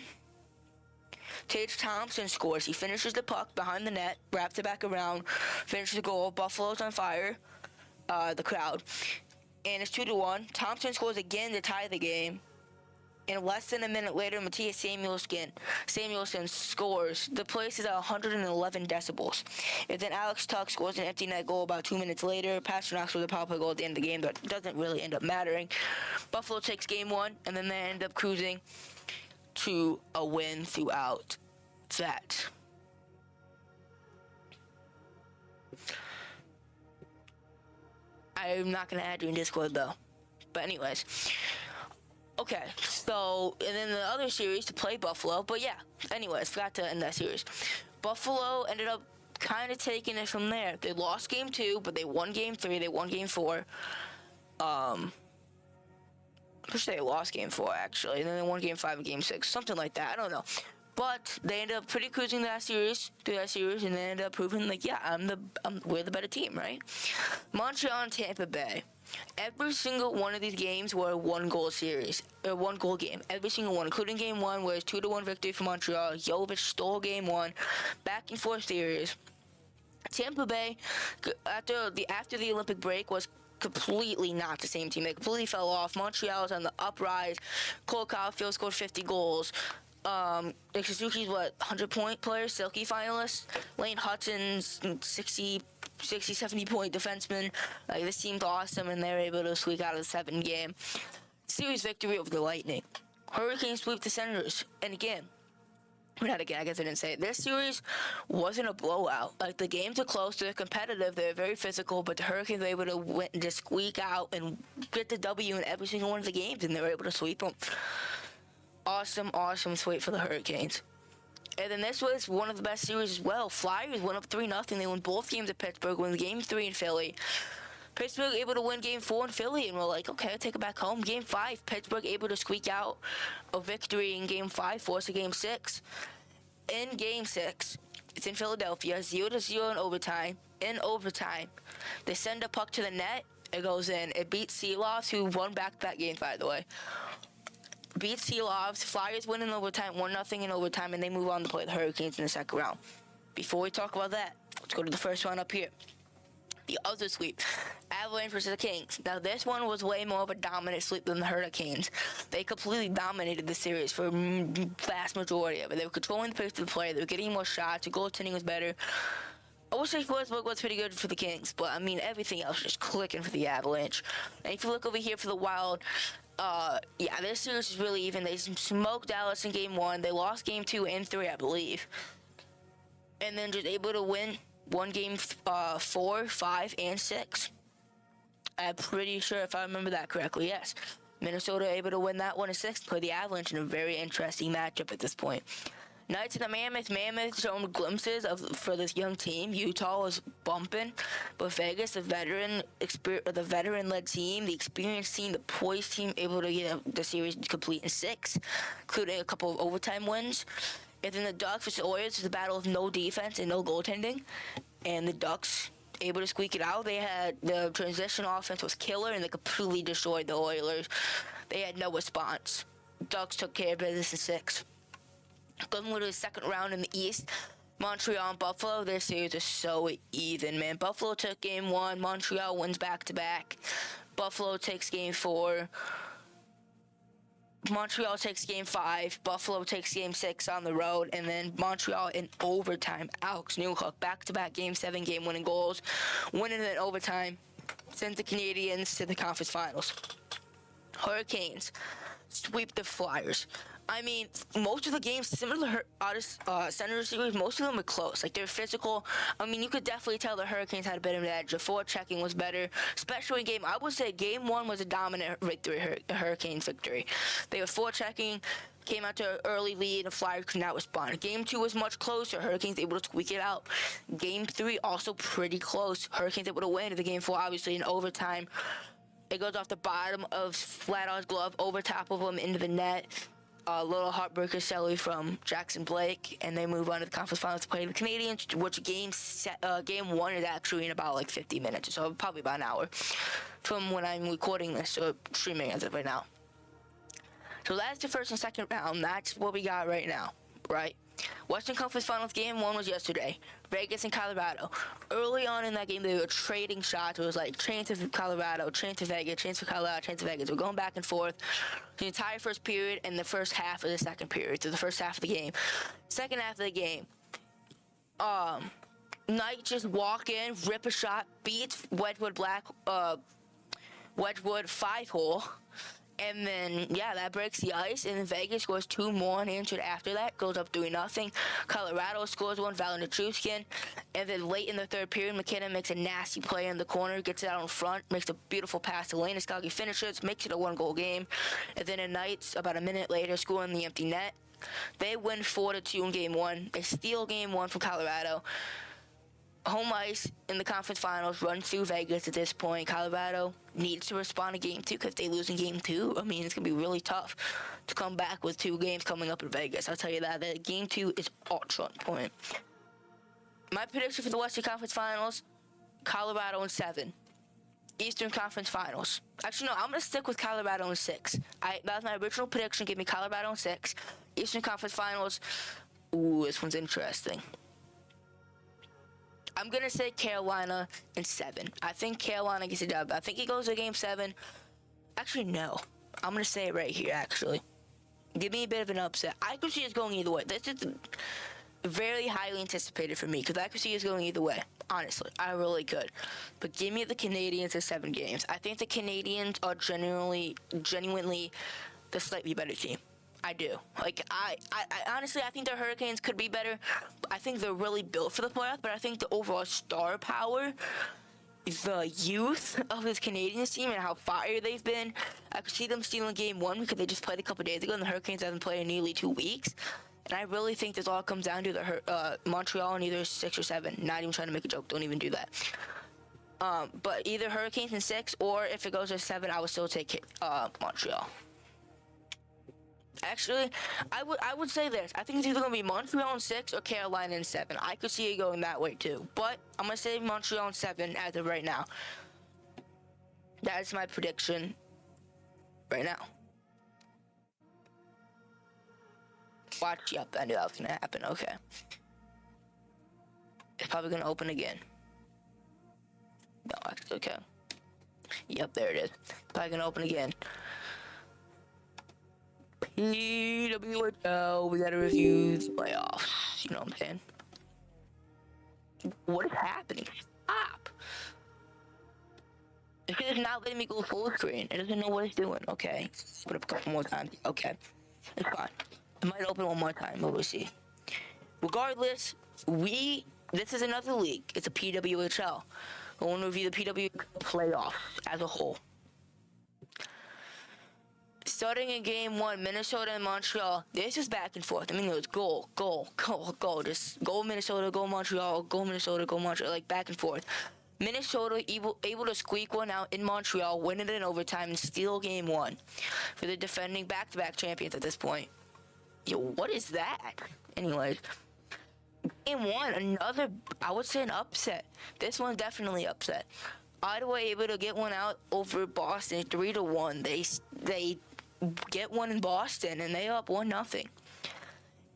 Tage Thompson scores. He finishes the puck behind the net, wraps it back around, finishes the goal. Buffalo's on fire, the crowd. And it's 2-1. Thompson scores again to tie the game. And less than a minute later, Matthias Samuelsson scores. The place is at 111 decibels. And then Alex Tuch scores an empty net goal about 2 minutes later. Pastrnak scores a power play goal at the end of the game, but doesn't really end up mattering. Buffalo takes game one, and then they end up cruising to a win throughout that. I'm not going to add you in Discord, though. But anyways. Okay, so, and then the other series to play Buffalo, but yeah, anyways, forgot to end that series. Buffalo ended up kind of taking it from there. They lost game 2, but they won game 3, they won game 4. Which they lost game 4, actually, and then they won game 5 and game 6, something like that, I don't know. But they ended up pretty cruising through that series, and they ended up proving, like, yeah, we're the better team, right? Montreal and Tampa Bay. Every single one of these games were a one-goal series, a one-goal game. Every single one, including game 1, where it's 2-1 victory for Montreal. Jovic stole game 1, back and forth series. Tampa Bay, after the Olympic break, was completely not the same team. They completely fell off. Montreal was on the uprise. Cole Caulfield scored 50 goals. Suzuki's 100-point player, Silky finalist. Lane Hutson's 60, 70-point defenseman. Like, this team's awesome, and they're able to squeak out of the 7th game. Series victory over the Lightning. Hurricanes sweep the Senators. And again, I guess I didn't say it. This series wasn't a blowout. Like, the games are close, they're competitive, they're very physical, but the Hurricanes were able to just squeak out and get the W in every single one of the games, and they were able to sweep them. Awesome sweep for the Hurricanes. And then this was one of the best series as well. Flyers went up 3-0. They won both games at Pittsburgh, won game 3 in Philly. Pittsburgh able to win game 4 in Philly, and we're like, okay, take it back home. Game 5, Pittsburgh able to squeak out a victory in game 5, force a game 6. In game 6, it's in Philadelphia, 0-0 in overtime. In overtime, they send a puck to the net. It goes in. It beats Seeloffs, who won back-to-back games, by the way. Beats Seeloffs. Flyers win in overtime, 1-0 in overtime, and they move on to play the Hurricanes in the second round. Before we talk about that, let's go to the first round up here. The other sweep, Avalanche versus the Kings. Now this one was way more of a dominant sweep than the Hurricanes. They completely dominated the series for vast majority of it. They were controlling the pace of the play. They were getting more shots. The goaltending was better. I would say Forsberg was pretty good for the Kings, but I mean everything else just clicking for the Avalanche. And if you look over here for the Wild, yeah, this series is really even. They smoked Dallas in game 1. They lost game 2 and 3, I believe, and then just able to win one game 4, 5, and 6. I'm pretty sure if I remember that correctly. Yes, Minnesota able to win that one in 6. Play the Avalanche in a very interesting matchup at this point. Knights and the Mammoth showing glimpses for this young team. Utah was bumping, but Vegas, the veteran-led team, the experienced team, the poised team, able to get the series complete in 6, including a couple of overtime wins. And then the Ducks versus Oilers was a battle of no defense and no goaltending, and the Ducks able to squeak it out. They had the transition offense was killer, and they completely destroyed the Oilers. They had no response. Ducks took care of business in 6. Going to the second round in the East, Montreal and Buffalo. Their series is so even, man. Buffalo took game 1. Montreal wins back-to-back. Buffalo takes game 4. Montreal takes game 5. Buffalo takes game 6 on the road. And then Montreal in overtime. Alex Newhook, back-to-back game 7 game-winning goals. Winning in overtime. Sends the Canadiens to the conference finals. Hurricanes sweep the Flyers. I mean, most of the games, similar to the Senator series, most of them were close. Like, they're physical. I mean, you could definitely tell the Hurricanes had a bit of an edge. The forechecking was better, especially in game. I would say game 1 was a dominant victory, Hurricanes victory. They were forechecking, came out to an early lead, and Flyers could not respond. Game 2 was much closer. Hurricanes able to squeak it out. Game 3 also pretty close. Hurricanes able to win. The game 4, obviously, in overtime. It goes off the bottom of Vladar's glove, over top of him into the net. A little heartbreaker celly from Jackson Blake, and they move on to the conference finals to play the Canadiens, which game 1 is actually in about like 50 minutes, so probably about an hour from when I'm recording this or streaming as of right now. So that's the first and second round. That's what we got right now, right? Western Conference Finals game 1 was yesterday. Vegas and Colorado. Early on in that game, they were trading shots. It was like chance of Colorado, chance of Vegas, chance for Colorado, chance of Vegas. We're going back and forth the entire first period and the first half of the second period. So the first half of the game. Second half of the game, Knight just walk in, rip a shot, beats Wedgwood 5-hole. And then, yeah, that breaks the ice, and then Vegas scores 2 more unanswered after that, goes up 3-0. Colorado scores 1, Valentin, and then late in the third period, McKinnon makes a nasty play in the corner, gets it out in front, makes a beautiful pass to Landeskog, finishes, makes it a 1-goal game, and then in Knights, about a minute later, scoring the empty net. They win 4-2 in game 1. They steal game 1 from Colorado. Home ice in the conference finals runs through Vegas at this point. Colorado needs to respond to game 2 because if they lose in game 2, I mean, it's going to be really tough to come back with 2 games coming up in Vegas. I'll tell you that. Game 2 is ultra important. My prediction for the Western Conference Finals, Colorado in 7. Eastern Conference Finals. Actually, no, I'm going to stick with Colorado in 6. That was my original prediction. Give me Colorado in 6. Eastern Conference Finals. Ooh, this one's interesting. I'm going to say Carolina in 7. I think Carolina gets a dub. I think it goes to game 7. Actually, no. I'm going to say it right here, actually. Give me a bit of an upset. I could see it going either way. This is very highly anticipated for me because I could see it going either way. Honestly, I really could. But give me the Canadiens in 7 games. I think the Canadiens are genuinely the slightly better team. I do. Like, I honestly, I think the Hurricanes could be better. I think they're really built for the playoffs, but I think the overall star power, the youth of this Canadiens team and how fire they've been, I could see them stealing game 1 because they just played a couple days ago and the Hurricanes haven't played in nearly 2 weeks. And I really think this all comes down to the Montreal in either 6 or 7. Not even trying to make a joke. Don't even do that. But either Hurricanes in 6, or if it goes to 7, I would still take Montreal. Actually, I would say this. I think it's either going to be Montreal in 6 or Carolina in 7. I could see it going that way too. But I'm going to say Montreal in 7 as of right now. That is my prediction right now. Watch, yep, I knew that was going to happen. Okay. It's probably going to open again. No, actually, okay. Yep, there it is. Probably gonna open again. PWHL, we gotta review the playoffs. You know what I'm saying? What is happening? Stop! It's not letting me go full screen. It doesn't know what it's doing. Okay. Put up a couple more times. Okay. It's fine. It might open one more time, but we'll see. Regardless, this is another league. It's a PWHL. I want to review the PWHL playoffs as a whole. Starting in game 1, Minnesota and Montreal. This is back and forth. I mean, it was goal. Just goal Minnesota, goal Montreal, goal Minnesota, goal Montreal, like back and forth. Minnesota able to squeak one out in Montreal, win it in overtime, and steal game 1 for the defending back-to-back champions at this point. Yo, what is that? Anyways, game 1, another, I would say an upset. This one definitely upset. Ottawa able to get one out over Boston 3-1. They get one in Boston and they up 1-0.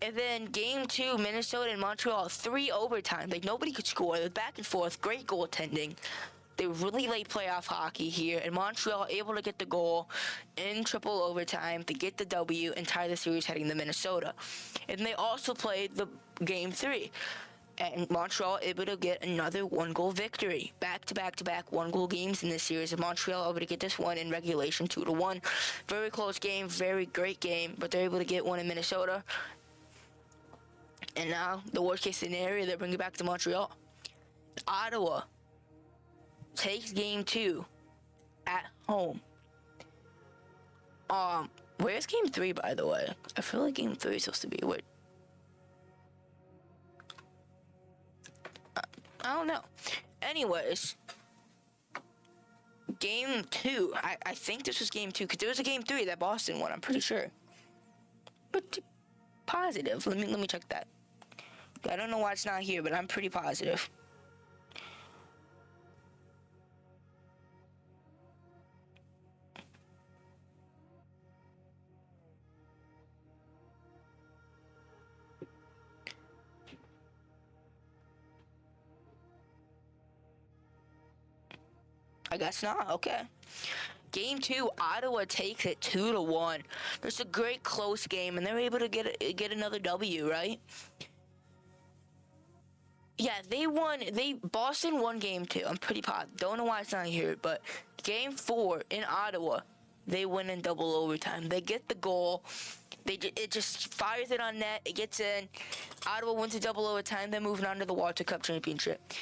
And then game 2, Minnesota and Montreal, 3 overtime. Like nobody could score. They're back and forth. Great goaltending. They really late playoff hockey here, and Montreal able to get the goal in triple overtime to get the W and tie the series heading to Minnesota. And they also played the game 3. And Montreal able to get another 1-goal victory. Back-to-back 1-goal games in this series. And Montreal able to get this one in regulation 2-1. Very close game, very great game, but they're able to get one in Minnesota. And now, the worst-case scenario, they bring it back to Montreal. Ottawa takes game 2 at home. Where's game 3, by the way? I feel like game 3 is supposed to be wait. I don't know. Anyways, game 2. I think this was game 2 because there was a game 3 that Boston won. I'm pretty sure. But positive. Let me check that. I don't know why it's not here, but I'm pretty positive. I guess not. Okay. Game 2, Ottawa takes it 2-1. It's a great close game, and they're able to get another W, right? Yeah, Boston won game 2. I'm pretty positive. Don't know why it's not here, but game 4 in Ottawa, they win in double overtime. They get the goal. It just fires it on net. It gets in. Ottawa wins a double overtime. They're moving on to the Walter Cup Championship.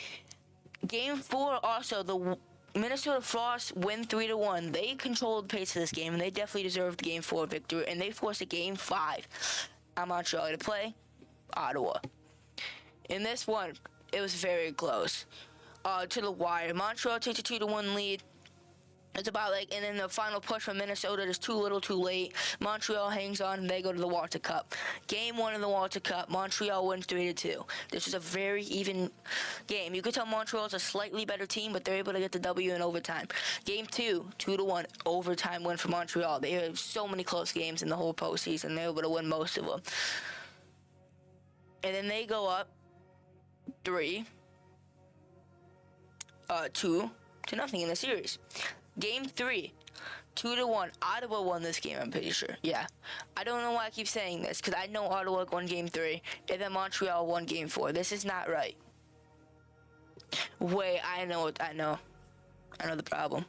Game 4 also, the Minnesota Frost win 3-1. They controlled the pace of this game, and they definitely deserved the game 4 victory, and they forced a game 5 on Montreal to play Ottawa. In this one, it was very close to the wire. Montreal takes a 2-1 lead. It's about and then the final push from Minnesota is too little, too late. Montreal hangs on, and they go to the Walter Cup. Game 1 of the Walter Cup, Montreal wins 3-2. This was a very even game. You could tell Montreal is a slightly better team, but they're able to get the W in overtime. Game 2, 2-1, overtime win for Montreal. They have so many close games in the whole postseason. They're able to win most of them. And then they go up 2-0 in the series. Game 3, 2-1. Ottawa won this game, I'm pretty sure. Yeah. I don't know why I keep saying this, because I know Ottawa won game 3, and then Montreal won game 4. This is not right. Wait, I know the problem.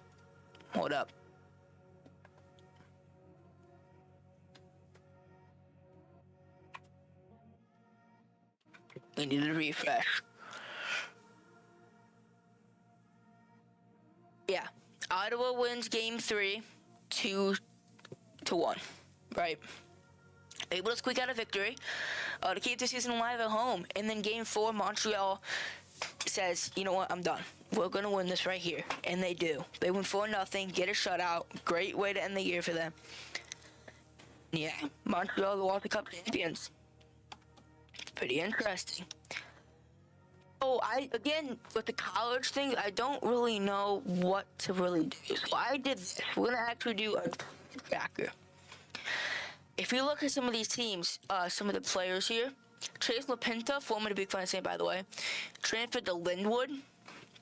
Hold up. We need to refresh. Yeah. Ottawa wins game 3, 2-1, right? Able to squeak out a victory to keep the season alive at home. And then game 4, Montreal says, you know what, I'm done. We're going to win this right here. And they do. They win 4-0, get a shutout. Great way to end the year for them. Yeah, Montreal, the Walter Cup champions. Pretty interesting. Oh, again, with the college thing, I don't really know what to really do. So I did this. We're going to actually do a tracker. If you look at some of these teams, some of the players here, Trace LaPinta, former Big Fun Saint, by the way, transferred to Linwood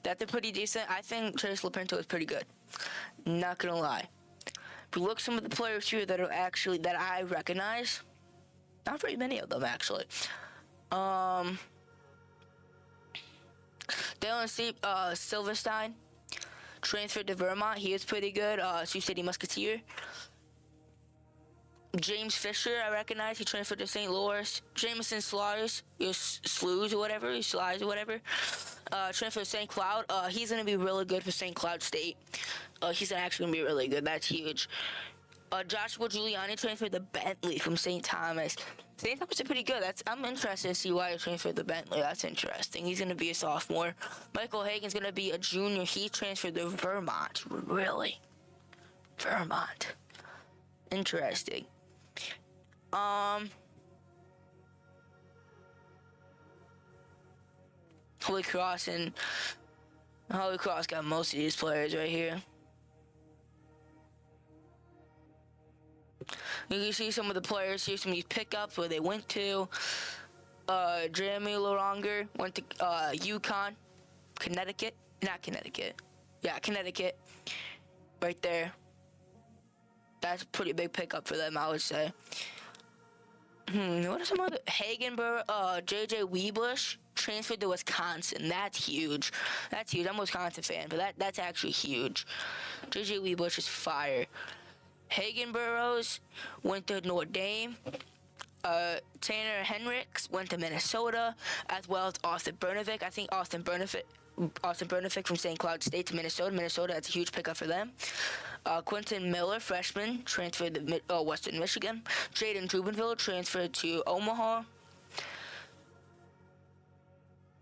That's a pretty decent. I think Trace LaPinto is pretty good. Not gonna lie. If you look some of the players here that are actually that I recognize, not very many of them actually. Dylan Silverstein transferred to Vermont. He is pretty good. Sioux City Musketeer. James Fisher, I recognize. He transferred to St. Louis. Jameson Slies, Slews or whatever. Transferred to St. Cloud. He's going to be really good for St. Cloud State. He's actually going to be really good. That's huge. Joshua Giuliani transferred to Bentley from St. Thomas. St. Thomas is pretty good. I'm interested to see why he transferred to Bentley. That's interesting. He's going to be a sophomore. Michael Hagan's going to be a junior. He transferred to Vermont. Really? Vermont. Interesting. Holy Cross got most of these players right here. You can see some of the players here, some of these pickups where they went to. Jeremy Loranger went to Yukon, Connecticut. Not Connecticut. Yeah, Connecticut. Right there. That's a pretty big pickup for them, I would say. What are some other? Hagenborough, JJ Weebush transferred to Wisconsin. That's huge. That's huge. I'm a Wisconsin fan, but that's actually huge. JJ Weebush is fire. Hagen Burroughs went to Notre Dame. Tanner Henricks went to Minnesota, as well as Austin Bernovic. I think Austin Bernovic from St. Cloud State to Minnesota. Minnesota, that's a huge pickup for them. Quentin Miller, freshman, transferred to Western Michigan. Jaden Drubenville transferred to Omaha.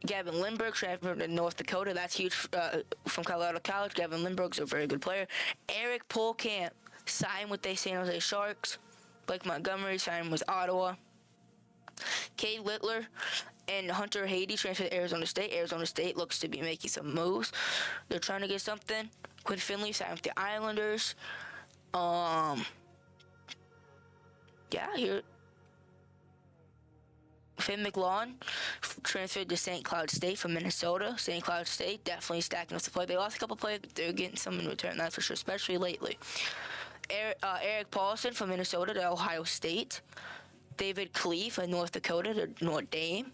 Gavin Lindbergh transferred to North Dakota. That's huge from Colorado College. Gavin Lindbergh's a very good player. Eric Polkamp signed with the San Jose Sharks. Blake Montgomery signed with Ottawa. Cade Littler and Hunter Haiti transferred to Arizona State. Arizona State looks to be making some moves. They're trying to get something. Quinn Finley signed with the Islanders. Here. Finn McLawn transferred to St. Cloud State from Minnesota. St. Cloud State definitely stacking up the play. They lost a couple players, but they're getting some in return, that's for sure, especially lately. Eric Paulson from Minnesota to Ohio State. David Clee from North Dakota to Notre Dame.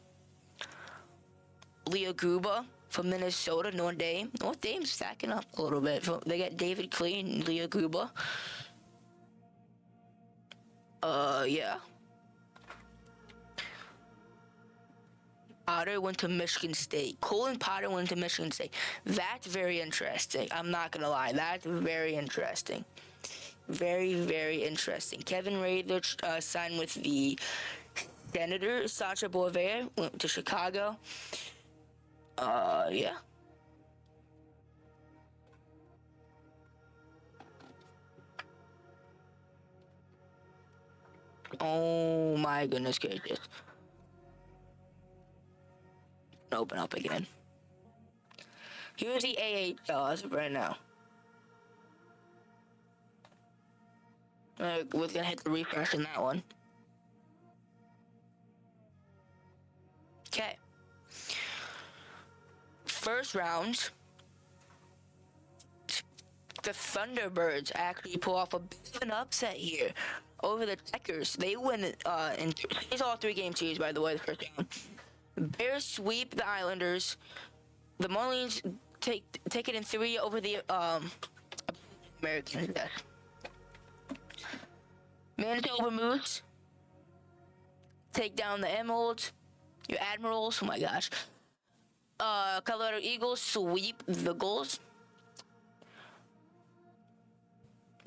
Leah Guba from Minnesota to Notre Dame. Notre Dame's stacking up a little bit. They got David Clee and Leah Guba. Potter went to Michigan State. Colin Potter went to Michigan State. That's very interesting. I'm not going to lie. That's very interesting. Very, very interesting. Kevin Rather signed with the Senators. Sacha Boisvert went to Chicago. Oh my goodness gracious. Open up again. Here's the AHL as of right now. We're gonna hit the refresh in that one. Okay. First round. The Thunderbirds actually pull off a bit of an upset here over the Checkers. They win it's all 3-game series, by the way, the first round. Bears sweep the Islanders. The Marlies take it in 3 over the Americans. Yes. Manitoba Moose take down the Admirals. Oh my gosh. Colorado Eagles sweep the Gulls.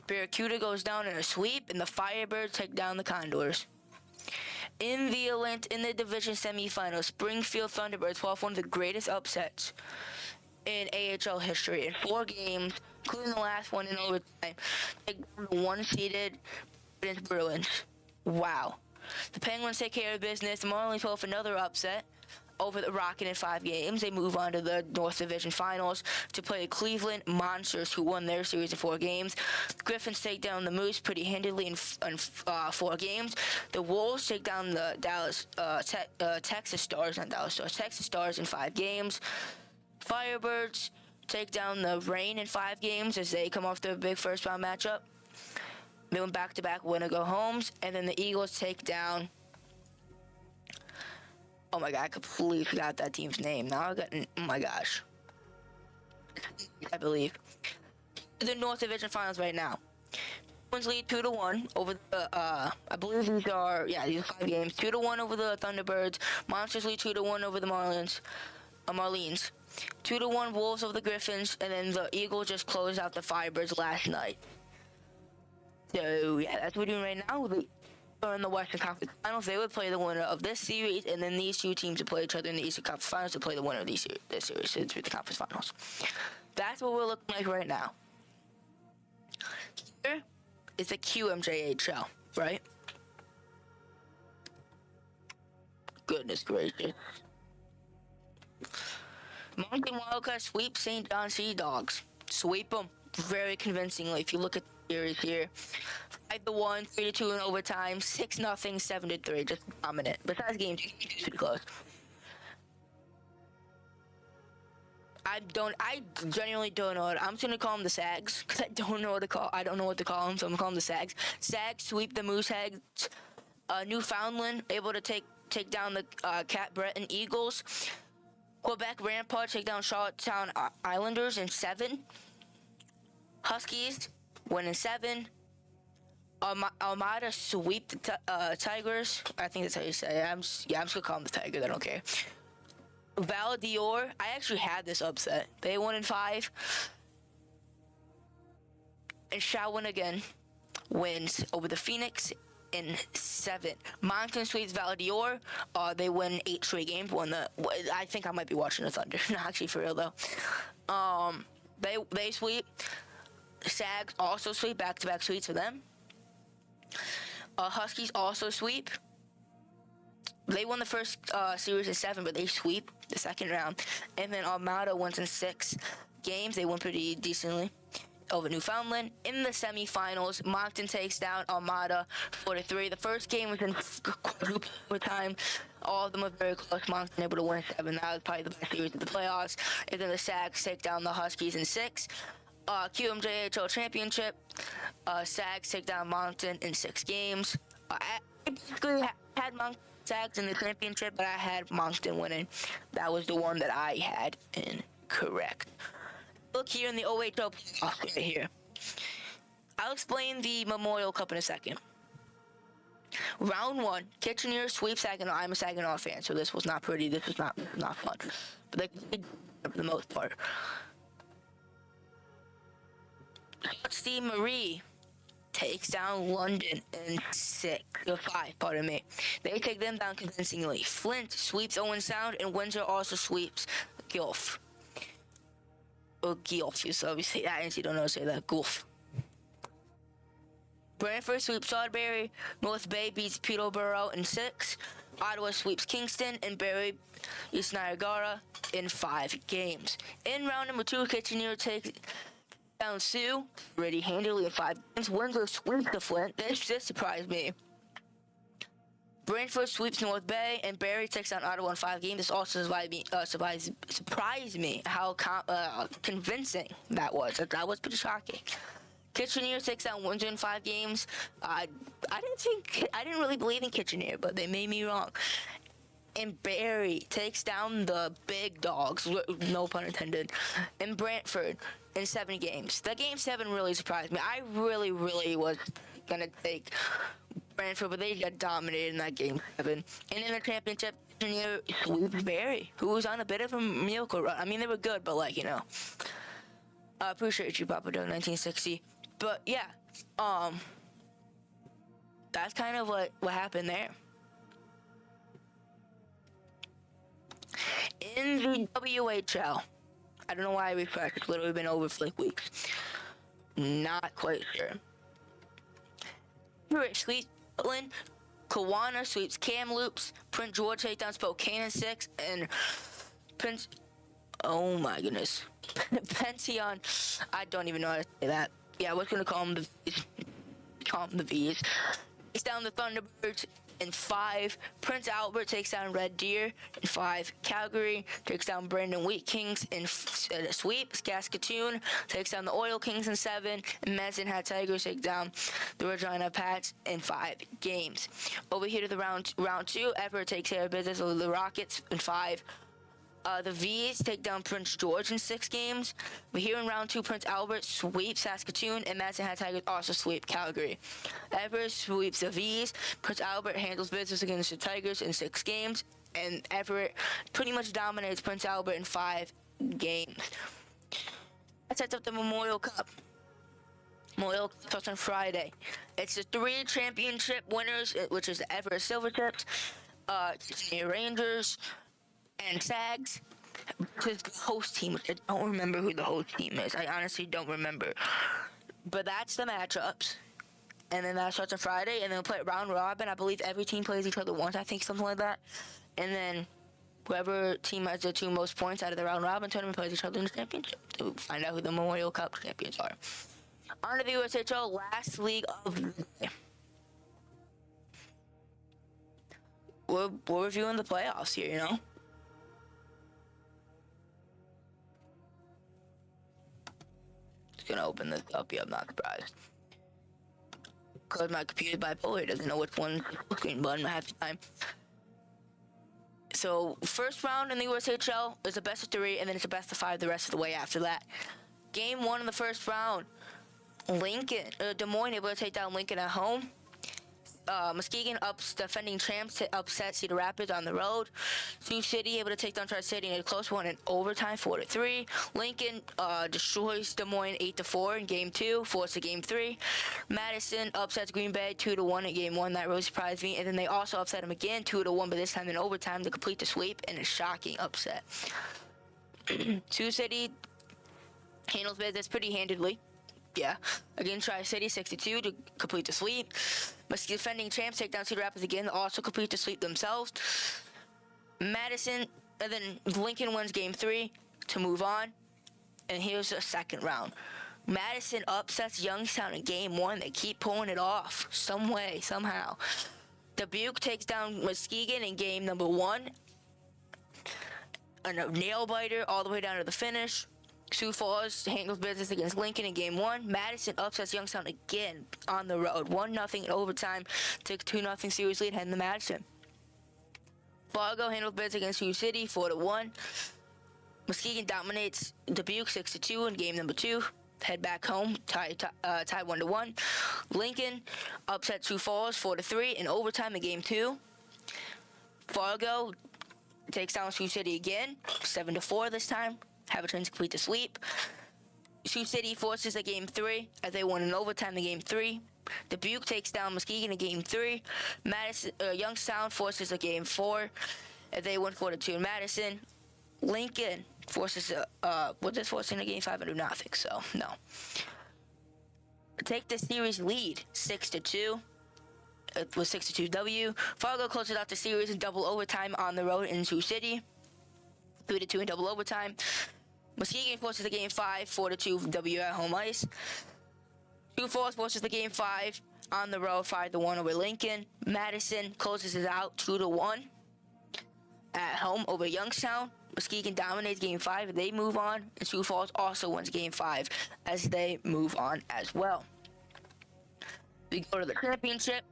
Barracuda goes down in a sweep, and the Firebirds take down the Condors. In the division semifinals, Springfield Thunderbirds pull off one of the greatest upsets in AHL history in 4 games, including the last one in overtime. Take down the 1-seeded Bruins. Wow. The Penguins take care of business. The Marlies pull off another upset over the Rocket in 5 games. They move on to the North Division Finals to play the Cleveland Monsters, who won their series in 4 games. The Griffins take down the Moose pretty handily in 4 games. The Wolves take down the Texas Stars in 5 games. Firebirds take down the Rain in 5 games as they come off their big first round matchup. They went back-to-back win-or-go-homes, and then the Eagles take down. Oh my god, I completely forgot that team's name. Now I got. Oh my gosh. I believe the North Division Finals right now. Twins lead 2-1 over the. I believe these are 5 games. 2-1 over the Thunderbirds. Monsters lead 2-1 over the Marlins. Marlins. 2-1 Wolves over the Griffins, and then the Eagles just closed out the Firebirds last night. So yeah, that's what we're doing right now. Are in the Western Conference Finals. They would play the winner of this series, and then these two teams would play each other in the Eastern Conference Finals to play the winner of this series through the Conference Finals. That's what we're looking like right now. Here is the QMJHL, right? Goodness gracious. Moncton Wildcats sweep St. John Sea Dogs. Sweep them very convincingly. If you look at the series here, 5-1, 3-2 in overtime, 6-0, 7-3, just dominant. Besides games, it's pretty close. I genuinely don't know I'm just gonna call them the Sags because I don't know what to call them, so I'm gonna call them the Sags. Sags sweep the Mooseheads. Newfoundland able to take down the Cat Breton Eagles. Quebec Rampart take down Charlottetown Islanders in 7. Huskies win in 7. Armada sweep the Tigers. I think that's how you say it. I'm just gonna call them the Tigers. I don't care. Val d'Or. I actually had this upset. They won in 5. And Shawinigan wins over the Phoenix in 7. Moncton sweeps Val d'Or. They win 8 straight games. I think I might be watching the Thunder. Not actually for real though. They sweep. Sags also sweep. Back-to-back sweeps for them. Huskies also sweep. They won the first series in 7, but they sweep the second round. And then Armada wins in 6 games. They won pretty decently over Newfoundland. In the semifinals, Moncton takes down Armada 4-3. The first game was in quadruple overtime. All of them were very close. Moncton able to win 7. That was probably the best series of the playoffs. And then the Sags take down the Huskies in 6. QMJHL Championship. Sags take down Moncton in 6 games. I basically had Moncton Sags in the championship, but I had Moncton winning. That was the one that I had incorrect. Look here in the OHL playoffs right here. I'll explain the Memorial Cup in a second. Round 1, Kitchener sweeps Saginaw. I'm a Saginaw fan, so this was not pretty. This was not fun. But they did for the most part. Steve Marie takes down London in 5, pardon me. They take them down convincingly. Flint sweeps Owen Sound, and Windsor also sweeps Guelph. Or Guelph, you obviously that, and you don't know how to say that. Guelph. Brantford sweeps Sudbury. North Bay beats Peterborough in 6. Ottawa sweeps Kingston, and Barrie East Niagara in 5 games. In round number 2, Kitchener takes down Sioux pretty handily in 5 games. Windsor sweeps the Flint. This surprised me. Brantford sweeps North Bay, and Barrie takes down Ottawa in 5 games. This also surprised me how convincing that was. That was pretty shocking. Kitchener takes down Windsor in 5 games. I didn't really believe in Kitchener, but they made me wrong. And Barrie takes down the big dogs, no pun intended, in Brantford in 7 games. That game 7 really surprised me. I really was gonna take Brantford, but they got dominated in that game 7. And in the championship, Kitchener sweeps Barrie, who was on a bit of a miracle run. I mean, they were good, but I appreciate you, Papa Doug 1960. But yeah, that's kind of what happened there. In the WHL, I don't know why I refreshed. It's literally been over for weeks. Not quite sure. Hewitt sweeps Portland. Kawana sweeps Kamloops. Prince George takes down Spokane in 6. And oh my goodness. Pension, I don't even know how to say that. Yeah, I was going to call them the V's. It's down the Thunderbirds In 5, Prince Albert takes down Red Deer. In 5, Calgary takes down Brandon Wheat Kings in a sweep. Saskatoon takes down the Oil Kings in 7. And Medicine Hat Tigers take down the Regina Pats in 5 games. Over here to the round 2, Everett takes care of business with the Rockets in 5. The V's take down Prince George in 6 games. But here in round 2, Prince Albert sweeps Saskatoon, and Madison Hat Tigers also sweep Calgary. Everett sweeps the V's. Prince Albert handles business against the Tigers in 6 games, and Everett pretty much dominates Prince Albert in 5 games. That sets up the Memorial Cup. Memorial Cup starts on Friday. It's the 3 championship winners, which is the Everett Silvertips, Senior Rangers, and Sags. The host team, I don't remember who the host team is. I honestly don't remember. But that's the matchups. And then that starts on Friday, and then we'll play round robin. I believe every team plays each other once, I think, something like that. And then whoever team has the 2 most points out of the round robin tournament plays each other in the championship to find out who the Memorial Cup champions are. On to the USHL last league of the day. We're reviewing the playoffs here, you know? Gonna open this up. Yeah, I'm not surprised. Because my computer's bipolar, it doesn't know which one's the screen button half the time. So, first round in the USHL is a best of 3, and then it's a best of 5 the rest of the way after that. Game 1 in the first round, Des Moines able to take down Lincoln at home. Muskegon defending champs to upset Cedar Rapids on the road. Sioux City able to take down Tri-City in a close one in overtime, 4-3. Lincoln destroys Des Moines 8-4 in game 2, forced to game 3. Madison upsets Green Bay 2-1 in game 1. That really surprised me. And then they also upset them again 2-1, but this time in overtime to complete the sweep in a shocking upset. Sioux City handles business pretty handedly. Yeah, again, Tri-City 62 to complete the sweep. Defending champs take down Cedar Rapids again, also complete the sweep themselves. Madison, and then Lincoln wins game 3 to move on. And here's the second round. Madison upsets Youngstown in game 1. They keep pulling it off some way, somehow. Dubuque takes down Muskegon in game number 1. A nail biter all the way down to the finish. Sioux Falls handles business against Lincoln in game 1. Madison upsets Youngstown again on the road. 1-0 in overtime. Takes 2-0 series lead heading to Madison. Fargo handles business against Sioux City 4-1. Muskegon dominates Dubuque 6-2 in game number 2. Head back home, tie 1-1. Lincoln upsets Sioux Falls 4-3 in overtime in game 2. Fargo takes down Sioux City again, 7-4 this time. Have a chance to complete the sweep. Sioux City forces a game 3 as they won in overtime in game 3. Dubuque takes down Muskegon in game 3. Youngstown forces a game 4 as they win 4-2 in Madison. Lincoln forces forcing a game 5 and do nothing, so no. Take the series lead 6-2. It was 6-2 W. Fargo closes out the series in double overtime on the road in Sioux City. 3-2 in double overtime. Muskegon forces the game 5, 4-2 W at home ice. Sioux Falls forces the game 5 on the road, 5-1 over Lincoln. Madison closes it out 2-1 at home over Youngstown. Muskegon dominates game 5 and they move on. And Sioux Falls also wins game 5 as they move on as well. We go to the championship,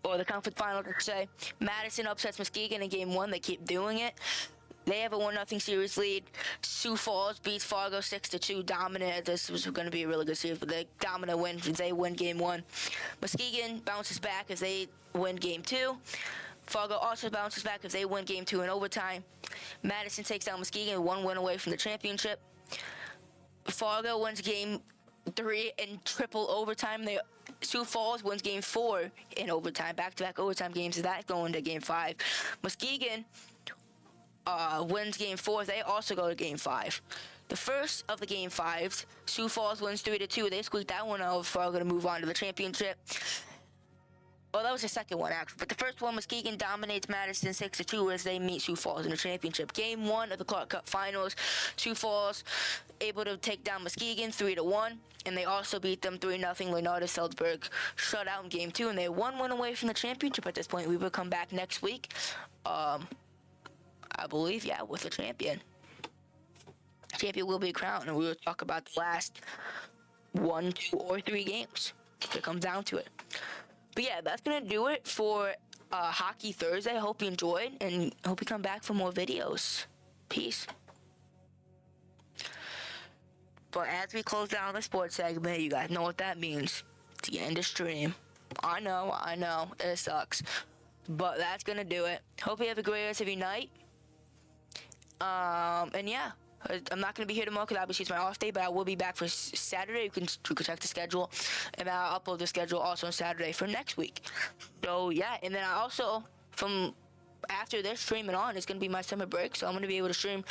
or the conference final to say. Madison upsets Muskegon in game 1. They keep doing it. They have a 1-0 series lead. Sioux Falls beats Fargo 6-2. Dominant. This was going to be a really good series, but they dominant win. They win game 1. Muskegon bounces back as they win game 2. Fargo also bounces back as they win game 2 in overtime. Madison takes down Muskegon, 1 win away from the championship. Fargo wins game 3 in triple overtime. Sioux Falls wins game 4 in overtime. Back-to-back overtime games. That going to game 5. Muskegon wins game 4. They also go to game 5. The first of the game 5s, Sioux Falls wins 3-2. They squeaked that one out for Fargo to move on to the championship. Oh, that was the second one, actually. But the first one, Muskegon dominates Madison 6-2 as they meet Sioux Falls in the championship. Game 1 of the Clark Cup Finals. Sioux Falls able to take down Muskegon 3-1, and they also beat them 3-0. Leonardo Seldsburg shut out in Game 2, and they're 1 win away from the championship at this point. We will come back next week, I believe, yeah, with a champion. Champion will be crowned, and we will talk about the last 1, 2, or 3 games if it comes down to it. But yeah, that's going to do it for Hockey Thursday. I hope you enjoyed, and hope you come back for more videos. Peace. But as we close down the sports segment, you guys know what that means. It's the end of stream. I know, it sucks. But that's going to do it. Hope you have a great rest of your night. And yeah. I'm not going to be here tomorrow because obviously it's my off day, but I will be back for Saturday. You can check the schedule, and I'll upload the schedule also on Saturday for next week. So, yeah, and then I also, from after this streaming on, it's going to be my summer break, so I'm going to be able to stream.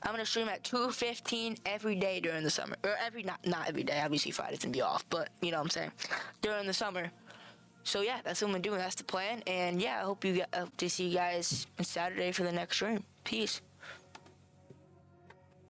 I'm going to stream at 2:15 every day during the summer. Or not every day, obviously Friday's going to be off, but you know what I'm saying, during the summer. So, yeah, that's what I'm going to do, and that's the plan. And, yeah, I hope to see you guys on Saturday for the next stream. Peace.